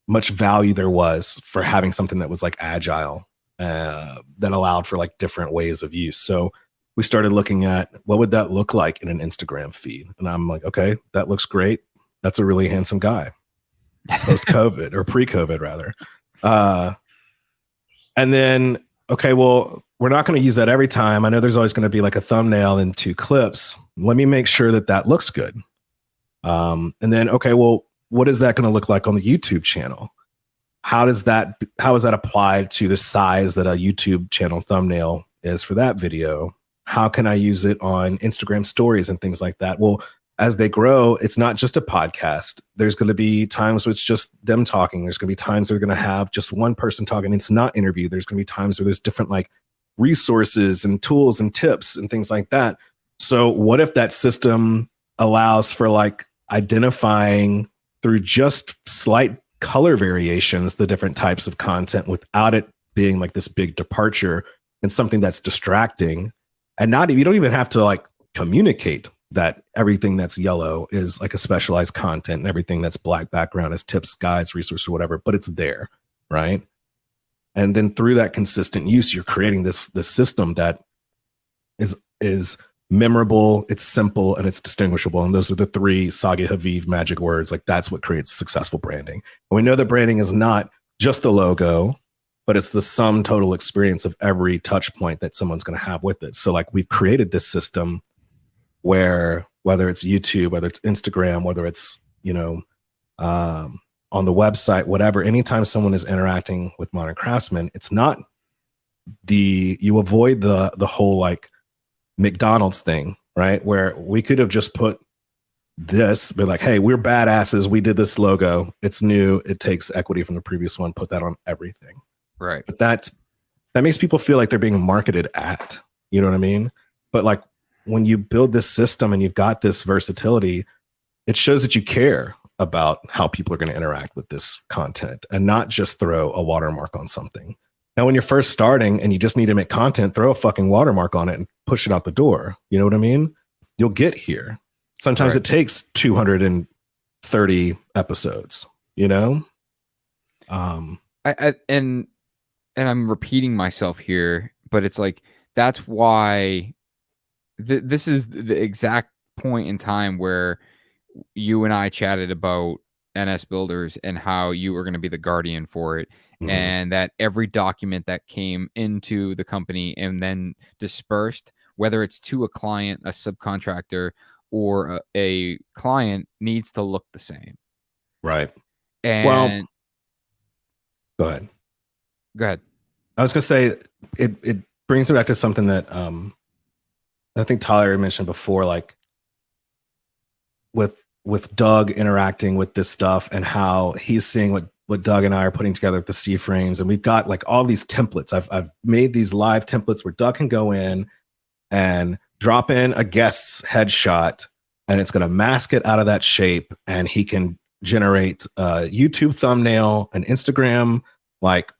much value there was for having something that was like agile, that allowed for like different ways of use. So we started looking at what would that look like in an Instagram feed. And I'm like, okay, that looks great. That's a really handsome guy. Post-COVID or pre-COVID rather. And then, okay, well, we're not going to use that every time. I know there's always going to be like a thumbnail and 2 clips. Let me make sure that looks good. And then, okay, well, what is that going to look like on the YouTube channel? How is that applied to the size that a YouTube channel thumbnail is for that video? How can I use it on Instagram stories and things like that? Well, as they grow, it's not just a podcast. There's going to be times where it's just them talking. There's going to be times they're going to have just one person talking. It's not interview. There's going to be times where there's different like resources and tools and tips and things like that. So what if that system allows for like identifying through just slight color variations the different types of content without it being like this big departure and something that's distracting, and you don't even have to like communicate that everything that's yellow is like a specialized content and everything that's black background is tips, guides, resources, or whatever, but it's there, right? And then through that consistent use, you're creating this system that is memorable, it's simple, and it's distinguishable. And those are the 3 Sagi Haviv magic words. Like, that's what creates successful branding. And we know that branding is not just the logo, but it's the sum total experience of every touch point that someone's going to have with it. So like, we've created this system where whether it's YouTube, whether it's Instagram, whether it's, on the website, whatever, anytime someone is interacting with Modern Craftsman, it's not you avoid the whole like McDonald's thing, right? Where we could have just put this, be like, hey, we're badasses. We did this logo. It's new. It takes equity from the previous one. Put that on everything. Right. But that makes people feel like they're being marketed at, you know what I mean? But like, when you build this system and you've got this versatility, it shows that you care about how people are going to interact with this content and not just throw a watermark on something. Now, when you're first starting and you just need to make content, throw a fucking watermark on it and push it out the door. You know what I mean? You'll get here. Sometimes It takes 230 episodes, and I'm repeating myself here, but it's like, that's why this is the exact point in time where you and I chatted about NS Builders and how you were going to be the guardian for it. Mm-hmm. And that every document that came into the company and then dispersed, whether it's to a client, a subcontractor, or a client, needs to look the same. Right. And go ahead. I was going to say, it brings me back to something that I think Tyler mentioned before, like with Doug interacting with this stuff and how he's seeing what Doug and I are putting together with the C frames. And we've got like all these templates. I've made these live templates where Doug can go in and drop in a guest's headshot and it's going to mask it out of that shape. And he can generate a YouTube thumbnail, an Instagram, like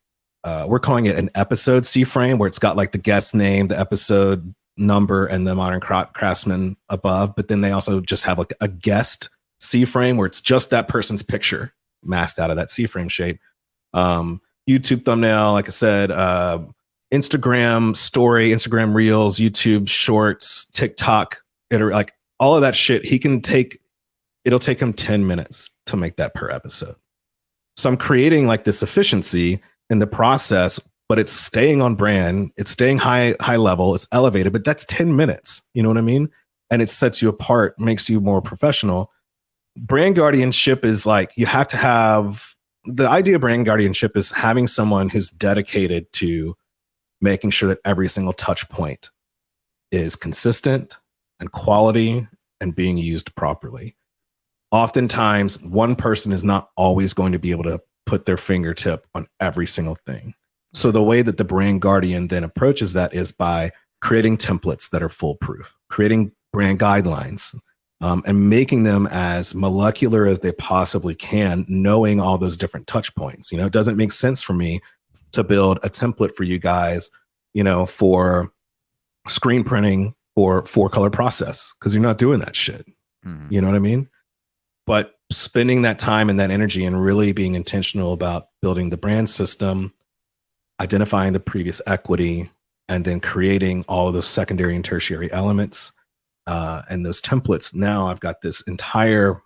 we're calling it an episode C-frame, where it's got like the guest name, the episode number, and the Modern Craftsman above. But then they also just have like a guest C-frame where it's just that person's picture masked out of that C-frame shape. YouTube thumbnail, like I said, Instagram story, Instagram reels, YouTube shorts, TikTok, like all of that shit. It'll take him 10 minutes to make that per episode. So I'm creating like this efficiency in the process, but it's staying on brand. It's staying high level. It's elevated, but that's 10 minutes. You know what I mean? And it sets you apart, makes you more professional. Brand guardianship is like, you have to have, the idea of brand guardianship is having someone who's dedicated to making sure that every single touch point is consistent and quality and being used properly. Oftentimes, one person is not always going to be able to put their fingertip on every single thing. So the way that the brand guardian then approaches that is by creating templates that are foolproof, creating brand guidelines, and making them as molecular as they possibly can, knowing all those different touch points. You know, it doesn't make sense for me to build a template for you guys, you know, for screen printing or 4-color process, because you're not doing that shit. Mm-hmm. You know what I mean? But spending that time and that energy and really being intentional about building the brand system, identifying the previous equity, and then creating all of those secondary and tertiary elements and those templates. Now I've got this entire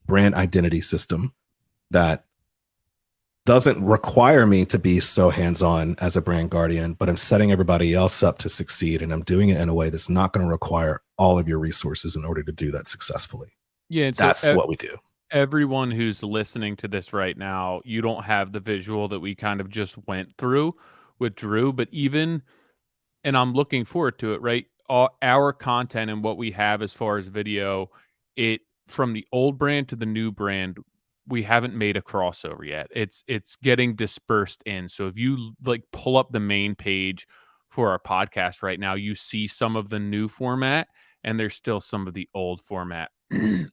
brand identity system that doesn't require me to be so hands-on as a brand guardian, but I'm setting everybody else up to succeed, and I'm doing it in a way that's not going to require all of your resources in order to do that successfully. Yeah, that's what we do. Everyone who's listening to this right now, you don't have the visual that we kind of just went through with Drew, but even, and I'm looking forward to it, right? Our content and what we have as far as video, it from the old brand to the new brand, we haven't made a crossover yet. It's getting dispersed in. So if you like pull up the main page for our podcast right now, you see some of the new format and there's still some of the old format.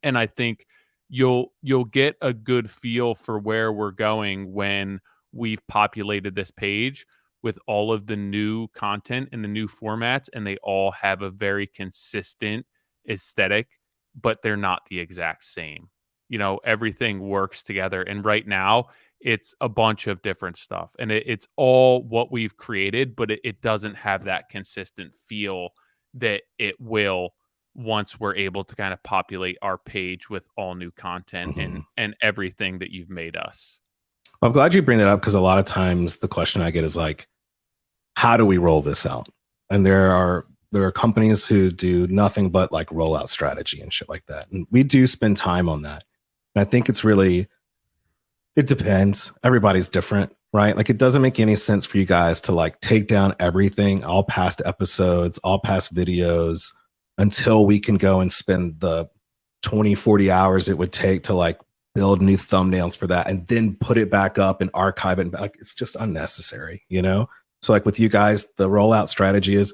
And I think you'll get a good feel for where we're going when we've populated this page with all of the new content and the new formats, and they all have a very consistent aesthetic, but they're not the exact same. You know, everything works together. And right now it's a bunch of different stuff, and it's all what we've created, but it doesn't have that consistent feel that it will once we're able to kind of populate our page with all new content and everything that you've made us. I'm glad you bring that up, because a lot of times the question I get is like, how do we roll this out? And there are companies who do nothing but like rollout strategy and shit like that. And we do spend time on that. And I think it depends. Everybody's different, right? Like, it doesn't make any sense for you guys to like take down everything, all past episodes, all past videos, until we can go and spend the 20, 40 hours it would take to like build new thumbnails for that and then put it back up and archive it. And like, it's just unnecessary, you know? So like with you guys, the rollout strategy is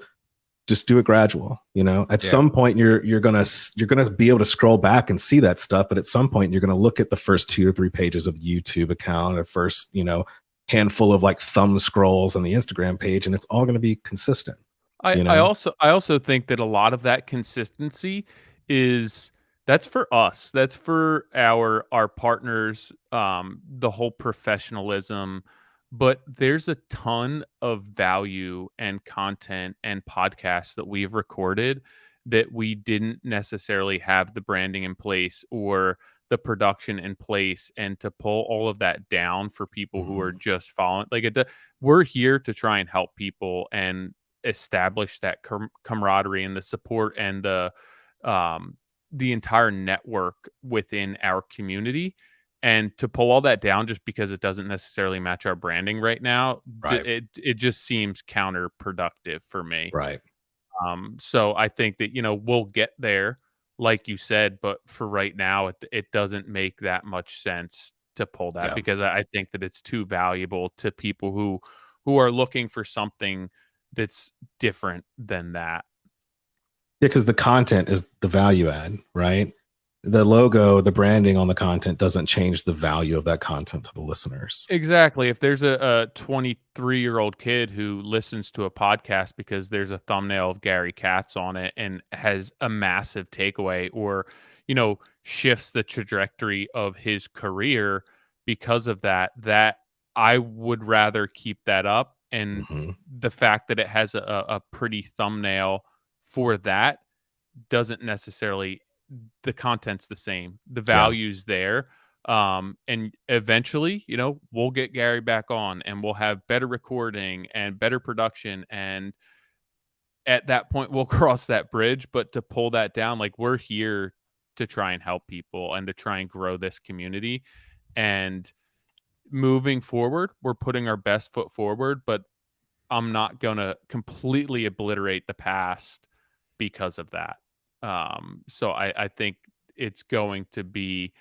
just do it gradual, you know? At some point you're going to be able to scroll back and see that stuff. But at some point you're going to look at the first 2 or 3 pages of the YouTube account, the first, you know, handful of like thumb scrolls on the Instagram page, and it's all going to be consistent. I also think that a lot of that consistency that's for us. That's for our partners, the whole professionalism. But there's a ton of value and content and podcasts that we've recorded that we didn't necessarily have the branding in place or the production in place, and to pull all of that down for people who are just following. Like, we're here to try and help people and establish that camaraderie and the support and the entire network within our community. And to pull all that down just because it doesn't necessarily match our branding right now, it just seems counterproductive for me. Right. So I think that, you know, we'll get there, like you said, but for right now, it doesn't make that much sense to pull that because I think that it's too valuable to people who are looking for something that's different than that. Yeah, because the content is the value add, right? the logo, the branding on the content doesn't change the value of that content to the listeners. Exactly. If there's a 23-year-old kid who listens to a podcast because there's a thumbnail of Gary Katz on it and has a massive takeaway, or, shifts the trajectory of his career because of that, I would rather keep that up. And Mhm. the fact that it has a pretty thumbnail for that doesn't necessarily, the content's the same. The Yeah. value's there. And eventually, we'll get Gary back on and we'll have better recording and better production. And at that point, we'll cross that bridge. But to pull that down, like, we're here to try and help people and to try and grow this community. And moving forward, we're putting our best foot forward, but I'm not going to completely obliterate the past because of that. So I think it's going to be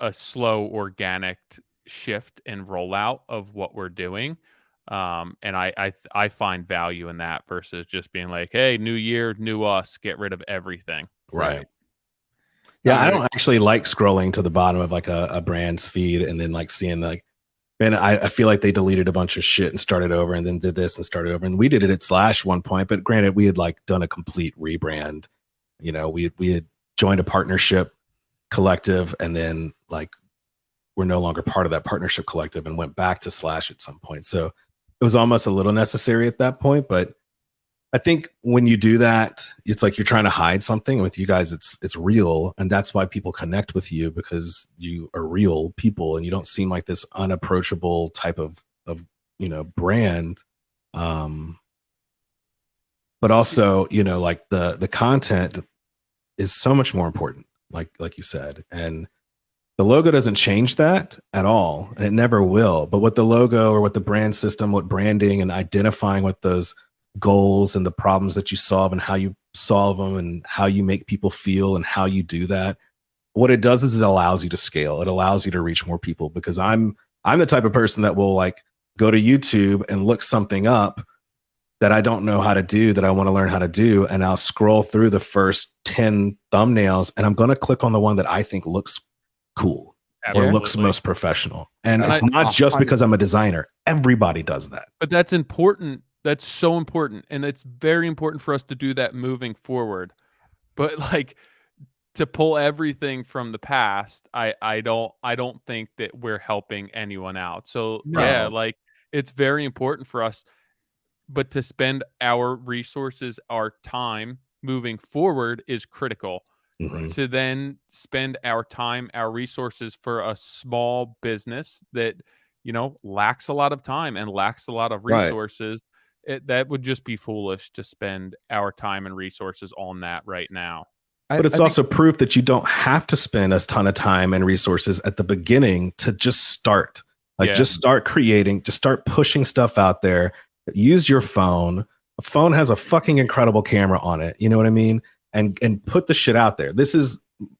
a slow, organic shift and rollout of what we're doing. And I find value in that versus just being like, hey, new year, new us, get rid of everything. Right. Yeah, I don't actually like scrolling to the bottom of like a brand's feed and then like seeing like, man, I feel like they deleted a bunch of shit and started over and then did this and started over. And we did it at Slash one point, but granted, we had like done a complete rebrand. We had joined a partnership collective and then like we're no longer part of that partnership collective and went back to Slash at some point. So it was almost a little necessary at that point, but I think when you do that, it's like you're trying to hide something. With you guys, it's real, and that's why people connect with you, because you are real people and you don't seem like this unapproachable type of brand. But also, like the content is so much more important, like you said, and the logo doesn't change that at all, and it never will. But what the logo or what the brand system, what branding and identifying what those goals and the problems that you solve and how you solve them and how you make people feel and how you do that, what it does is it allows you to scale. It allows you to reach more people, because I'm the type of person that will like go to YouTube and look something up that I don't know how to do, that I want to learn how to do, and I'll scroll through the first 10 thumbnails and I'm going to click on the one that I think looks cool. Absolutely. Or looks most professional. And it's not just because I'm a designer. Everybody does that. But that's important. That's so important. And it's very important for us to do that moving forward. But like, to pull everything from the past, I don't think that we're helping anyone out. So yeah, like, it's very important for us, but to spend our resources, our time moving forward is critical. Mm-hmm. To then spend our time, our resources for a small business that, lacks a lot of time and lacks a lot of resources, that would just be foolish to spend our time and resources on that right now. But it's also proof that you don't have to spend a ton of time and resources at the beginning to just start. Just start creating, just start pushing stuff out there. Use your phone. A phone has a fucking incredible camera on it. You know what I mean? And put the shit out there.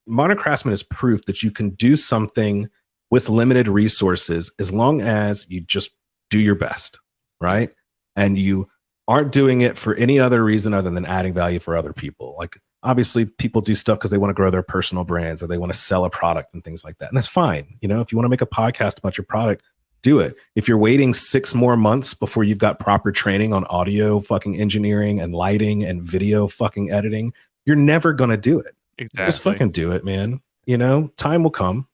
Modern Craftsman is proof that you can do something with limited resources as long as you just do your best, right? And you aren't doing it for any other reason other than adding value for other people. Like, obviously people do stuff because they want to grow their personal brands or they want to sell a product and things like that. And that's fine. If you want to make a podcast about your product, do it. If you're waiting 6 more months before you've got proper training on audio fucking engineering and lighting and video fucking editing, you're never going to do it. Exactly. Just fucking do it, man. Time will come.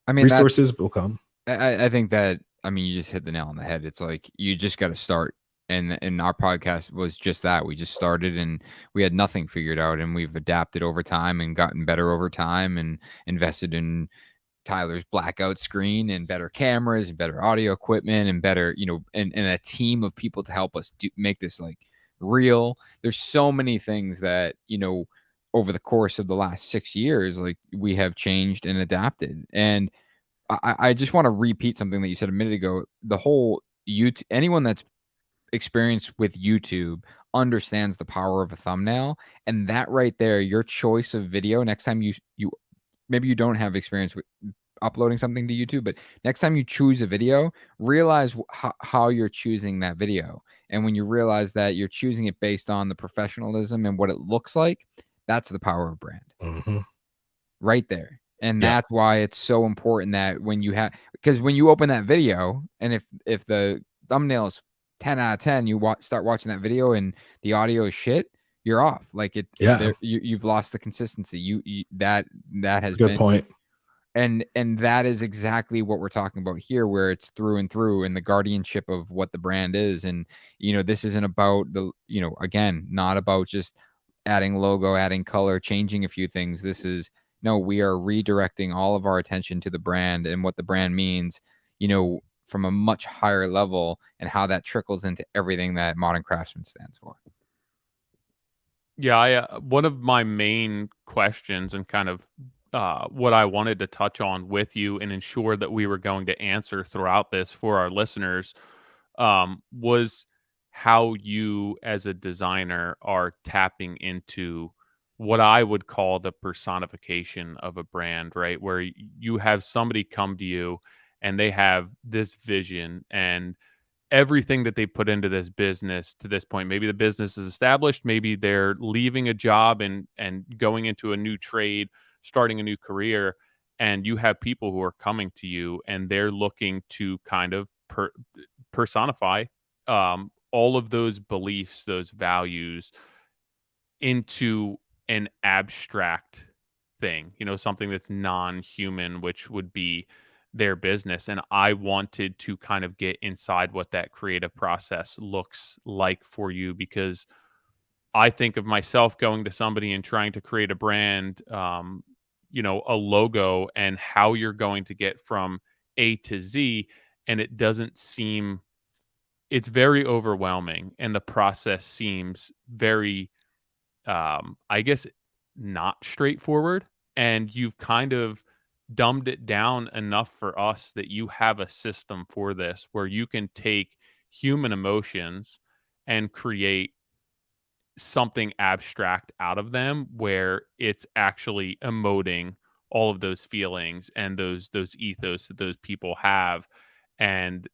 I mean, resources will come. I think that, you just hit the nail on the head. It's like, you just got to start. And our podcast was just that. We just started and we had nothing figured out, and we've adapted over time and gotten better over time and invested in Tyler's blackout screen and better cameras and better audio equipment and better, and a team of people to help us make this like real. There's so many things that, over the course of the last 6 years, like, we have changed and adapted. And I just want to repeat something that you said a minute ago. The whole anyone that's experienced with YouTube understands the power of a thumbnail, and that right there, your choice of video, next time you maybe you don't have experience with uploading something to YouTube, but next time you choose a video, realize how you're choosing that video. And when you realize that you're choosing it based on the professionalism and what it looks like, that's the power of brand. Mm-hmm. right there. And Yeah. that's why it's so important that when you have, because when you open that video, and if the thumbnail is 10 out of 10, you start watching that video and the audio is shit, you're off. Like Yeah. you've lost the consistency. That That's has a good been, point. and that is exactly what we're talking about here, where it's through and through, and the guardianship of what the brand is. And this isn't about the, again, not about just adding logo, adding color, changing a few things. This is, no, we are redirecting all of our attention to the brand and what the brand means, from a much higher level, and how that trickles into everything that Modern Craftsman stands for. Yeah, one of my main questions and kind of what I wanted to touch on with you and ensure that we were going to answer throughout this for our listeners was how you, as a designer, are tapping into what I would call the personification of a brand, right? Where you have somebody come to you and they have this vision and everything that they put into this business to this point. Maybe the business is established, maybe they're leaving a job and going into a new trade, starting a new career, and you have people who are coming to you and they're looking to kind of personify all of those beliefs, those values into an abstract thing, something that's non-human, which would be their business. And I wanted to kind of get inside what that creative process looks like for you, because I think of myself going to somebody and trying to create a brand, a logo, and how you're going to get from A to Z. And it doesn't seem, it's very overwhelming. And the process seems very, I guess, not straightforward. And you've kind of dumbed it down enough for us that you have a system for this where you can take human emotions and create something abstract out of them, where it's actually emoting all of those feelings and those ethos that those people have. And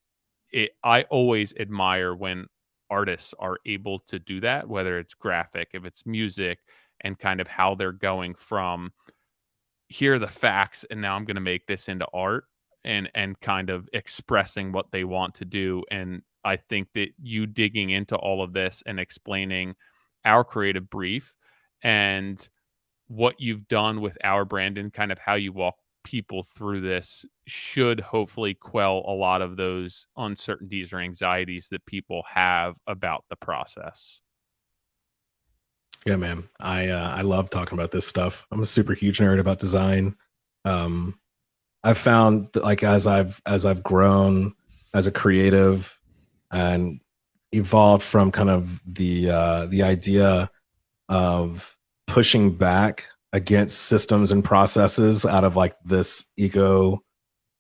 I always admire when artists are able to do that, whether it's graphic, if it's music, and kind of how they're going from, here are the facts and now I'm going to make this into art, and kind of expressing what they want to do. And I think that you digging into all of this and explaining our creative brief and what you've done with our brand and kind of how you walk people through this should hopefully quell a lot of those uncertainties or anxieties that people have about the process. Yeah, man. I love talking about this stuff. I'm a super huge nerd about design. I've found that, like, as I've grown as a creative and evolved from kind of the idea of pushing back against systems and processes out of like this ego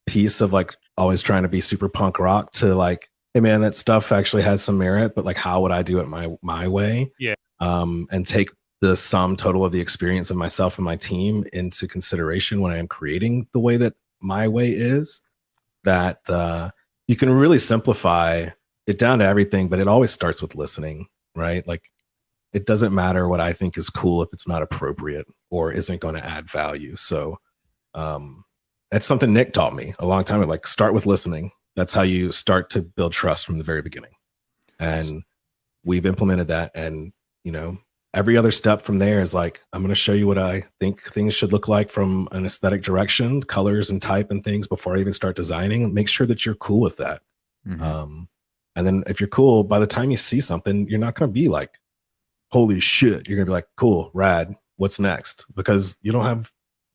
piece of like always trying to be super punk rock, to like, hey man, that stuff actually has some merit, but like, how would I do it my way? Yeah. And take the sum total of the experience of myself and my team into consideration when I am creating the way that my way is. That you can really simplify it down to everything, but it always starts with listening, right? Like, it doesn't matter what I think is cool if it's not appropriate or isn't going to add value. So that's something Nick taught me a long time ago. Like, start with listening. That's how you start to build trust from the very beginning. And we've implemented that. And, every other step from there is like, I'm going to show you what I think things should look like from an aesthetic direction, colors and type and things before I even start designing. Make sure that you're cool with that. Mm-hmm. And then if you're cool, by the time you see something, you're not going to be like, holy shit. You're going to be like, cool, rad. What's next? Because you don't have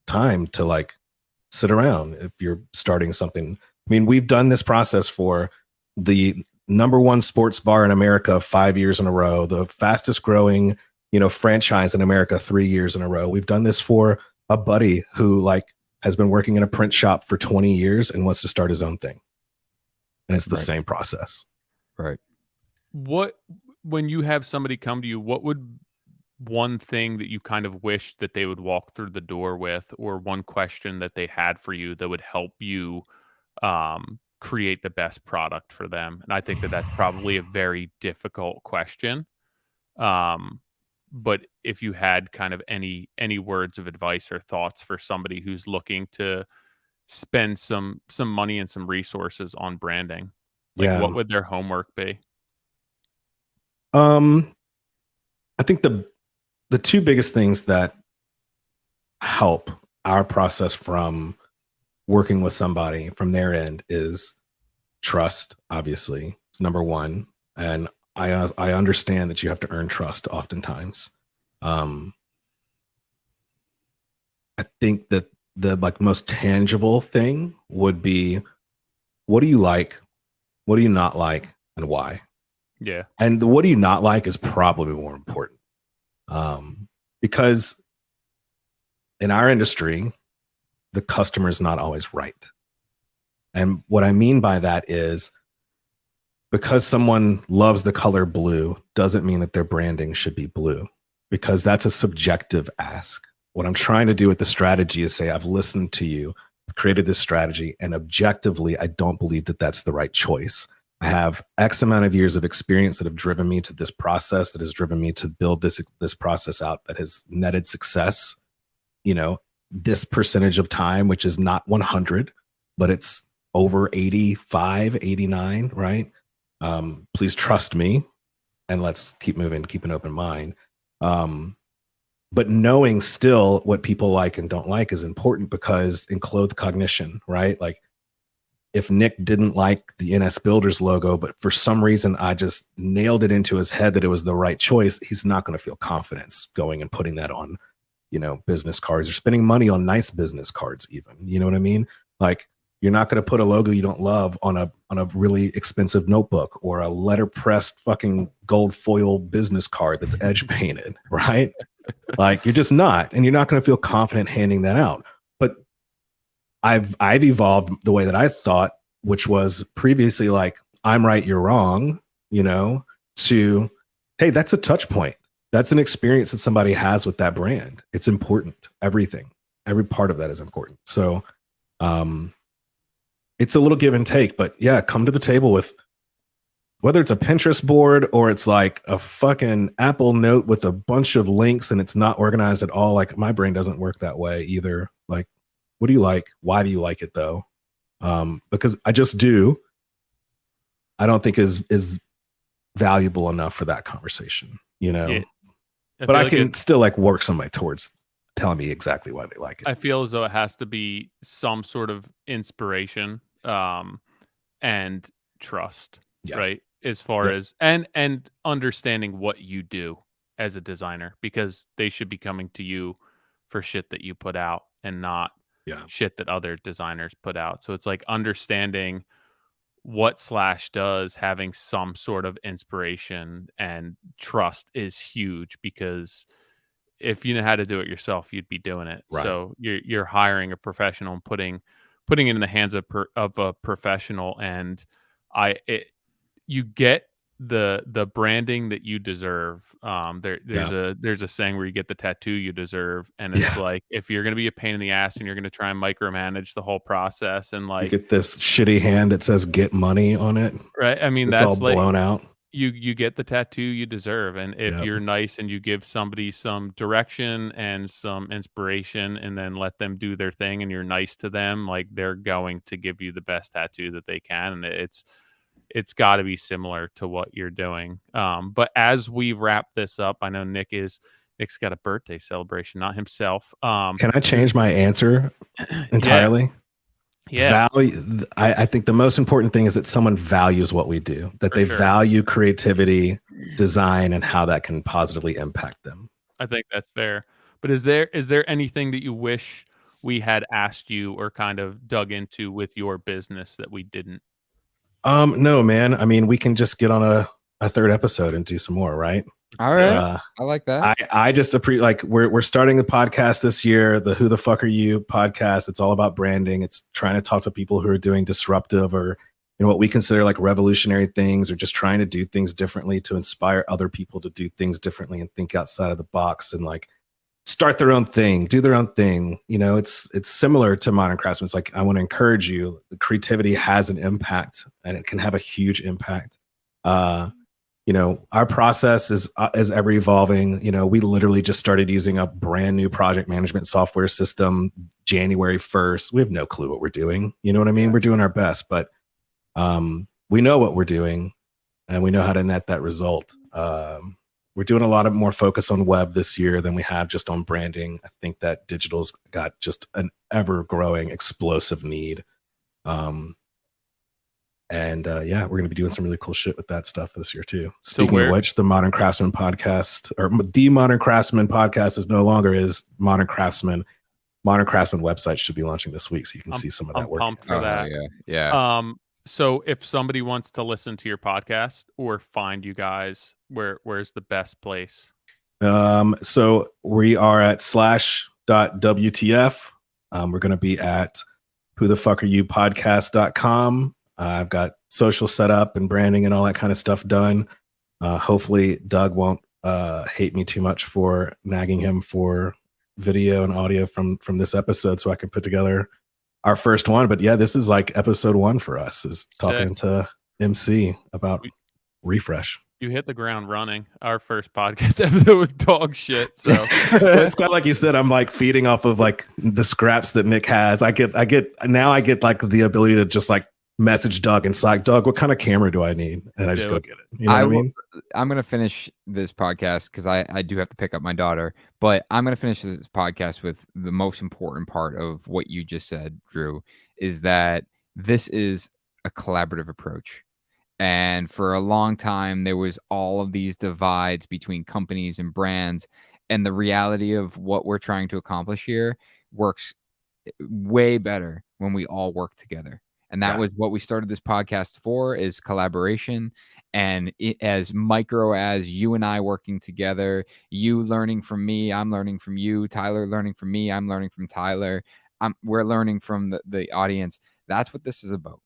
time to like sit around if you're starting something. I mean, we've done this process for the #1 sports bar in America 5 years in a row, the fastest growing, franchise in America 3 years in a row. We've done this for a buddy who like has been working in a print shop for 20 years and wants to start his own thing. And it's the same process. Right. When you have somebody come to you, what would one thing that you kind of wish that they would walk through the door with, or one question that they had for you that would help you create the best product for them? And I think that that's probably a very difficult question. but if you had kind of any words of advice or thoughts for somebody who's looking to spend some money and some resources on branding, like Yeah. what would their homework be? I think the two biggest things that help our process from working with somebody from their end is trust. Obviously, it's number one, and I understand that you have to earn trust oftentimes. I think that the like most tangible thing would be, what do you like, what do you not like, and why? Yeah. And the what do you not like is probably more important, because in our industry, the customer is not always right. And what I mean by that is, because someone loves the color blue doesn't mean that their branding should be blue, because that's a subjective ask. What I'm trying to do with the strategy is say, I've listened to you, created this strategy, and objectively, I don't believe that that's the right choice. I have X amount of years of experience that have driven me to this process, that has driven me to build this process out, that has netted success, this percentage of time, which is not 100, but it's over 85, 89, right? Please trust me, and let's keep moving, keep an open mind. But knowing still what people like and don't like is important, because in clothed cognition, right? Like, if Nick didn't like the NS Builders logo, but for some reason I just nailed it into his head that it was the right choice, he's not going to feel confidence going and putting that on, business cards, or spending money on nice business cards even. You know what I mean? Like, you're not going to put a logo you don't love on a really expensive notebook or a letterpressed fucking gold foil business card that's edge painted, right? Like, you're just not, and you're not going to feel confident handing that out. But I've evolved the way that I thought, which was previously like, I'm right, you're wrong, to, hey, that's a touch point. That's an experience that somebody has with that brand. It's important. Everything, every part of that is important. So it's a little give and take, but yeah, come to the table with, whether it's a Pinterest board or it's like a fucking Apple Note with a bunch of links and it's not organized at all. Like, my brain doesn't work that way either. Like, what do you like? Why do you like it though? Because I just do. I don't think is valuable enough for that conversation, Yeah. But I can still like work somebody towards telling me exactly why they like it. I feel as though it has to be some sort of inspiration, and trust, right? As far as and understanding what you do as a designer, because they should be coming to you for shit that you put out and not shit that other designers put out. So it's like understanding what Slash does, having some sort of inspiration and trust is huge, because if you know how to do it yourself, you'd be doing it. Right. So you're hiring a professional and putting it in the hands of a professional, and you get the branding that you deserve. There's a saying where you get the tattoo you deserve, and it's like, if you're going to be a pain in the ass and you're going to try and micromanage the whole process, and like, you get this shitty hand that says "get money" on it, right? I mean, it's that's all like, blown out. You get the tattoo you deserve, and if you're nice and you give somebody some direction and some inspiration, and then let them do their thing, and you're nice to them, like, they're going to give you the best tattoo that they can, and it's got to be similar to what you're doing. But as we wrap this up, I know Nick's got a birthday celebration, not himself. Can I change my answer entirely? Yeah. I think the most important thing is that someone values what we do, that they value creativity, design, and how that can positively impact them. I think that's fair. But is there anything that you wish we had asked you or kind of dug into with your business that we didn't? No, man. I mean, we can just get on a third episode and do some more, right? All right. I like that. I just appreciate, like, we're starting the podcast this year, the Who the Fuck Are You podcast. It's all about branding. It's trying to talk to people who are doing disruptive or, what we consider like revolutionary things, or just trying to do things differently to inspire other people to do things differently and think outside of the box and like start their own thing, do their own thing. It's similar to Modern Craftsman. It's like, I want to encourage you. The creativity has an impact, and it can have a huge impact. you know, our process is ever evolving. You know, we literally just started using a brand new project management software system January 1st. We have no clue what we're doing. You know what I mean? We're doing our best, but we know what we're doing and we know how to net that result. We're doing a lot of more focus on web this year than we have just on branding. I think that digital's got just an ever growing explosive need. Yeah, we're going to be doing some really cool shit with that stuff this year too. Speaking of which, the Modern Craftsman podcast, or the Modern Craftsman podcast, is no longer is Modern Craftsman. Modern Craftsman website should be launching this week, so you can see some of that work. Pumped for that. Yeah. So if somebody wants to listen to your podcast or find you guys, where's the best place? So we are at /.wtf. We're going to be at whothefuckareyoupodcast.com. I've got social set up and branding and all that kind of stuff done. Hopefully Doug won't hate me too much for nagging him for video and audio from this episode, so I can put together our first one. But yeah, this is like episode 1 for us, is talking to MC about refresh. You hit the ground running. Our first podcast episode was dog shit. So it's kind of like you said, I'm like feeding off of like the scraps that Nick has. I get like the ability to just like message Doug and Slack, Doug, what kind of camera do I need? And I just go get it. You know what I mean? I'm going to finish this podcast because I do have to pick up my daughter, but I'm going to finish this podcast with the most important part of what you just said, Drew, is that this is a collaborative approach. And for a long time, there was all of these divides between companies and brands. And the reality of what we're trying to accomplish here works way better when we all work together. And that was what we started this podcast for, is collaboration. And as micro as you and I working together, you learning from me, I'm learning from you, Tyler learning from me, I'm learning from Tyler. We're learning from the audience. That's what this is about.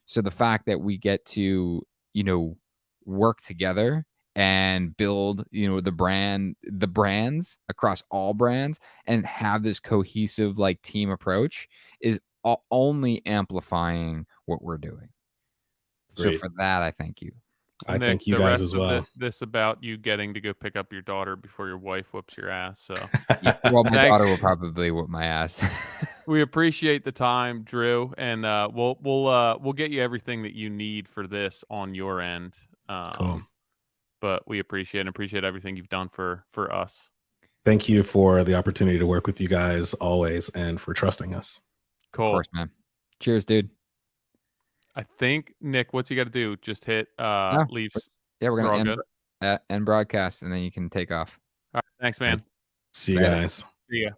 So the fact that we get to, work together and build, the brands across all brands and have this cohesive like team approach is only amplifying what we're doing. Great. So for that, I thank you. I thank you guys as well. This about you getting to go pick up your daughter before your wife whoops your ass. So, well, my daughter will probably whoop my ass. We appreciate the time, Drew, and we'll get you everything that you need for this on your end. Cool. But we appreciate everything you've done for us. Thank you for the opportunity to work with you guys always, and for trusting us. Cool. Of course, man. Cheers, dude. I think, Nick, what's he got to do? Just hit leaves. Yeah, we're going to end broadcast, and then you can take off. All right, thanks, man. See you guys. See ya.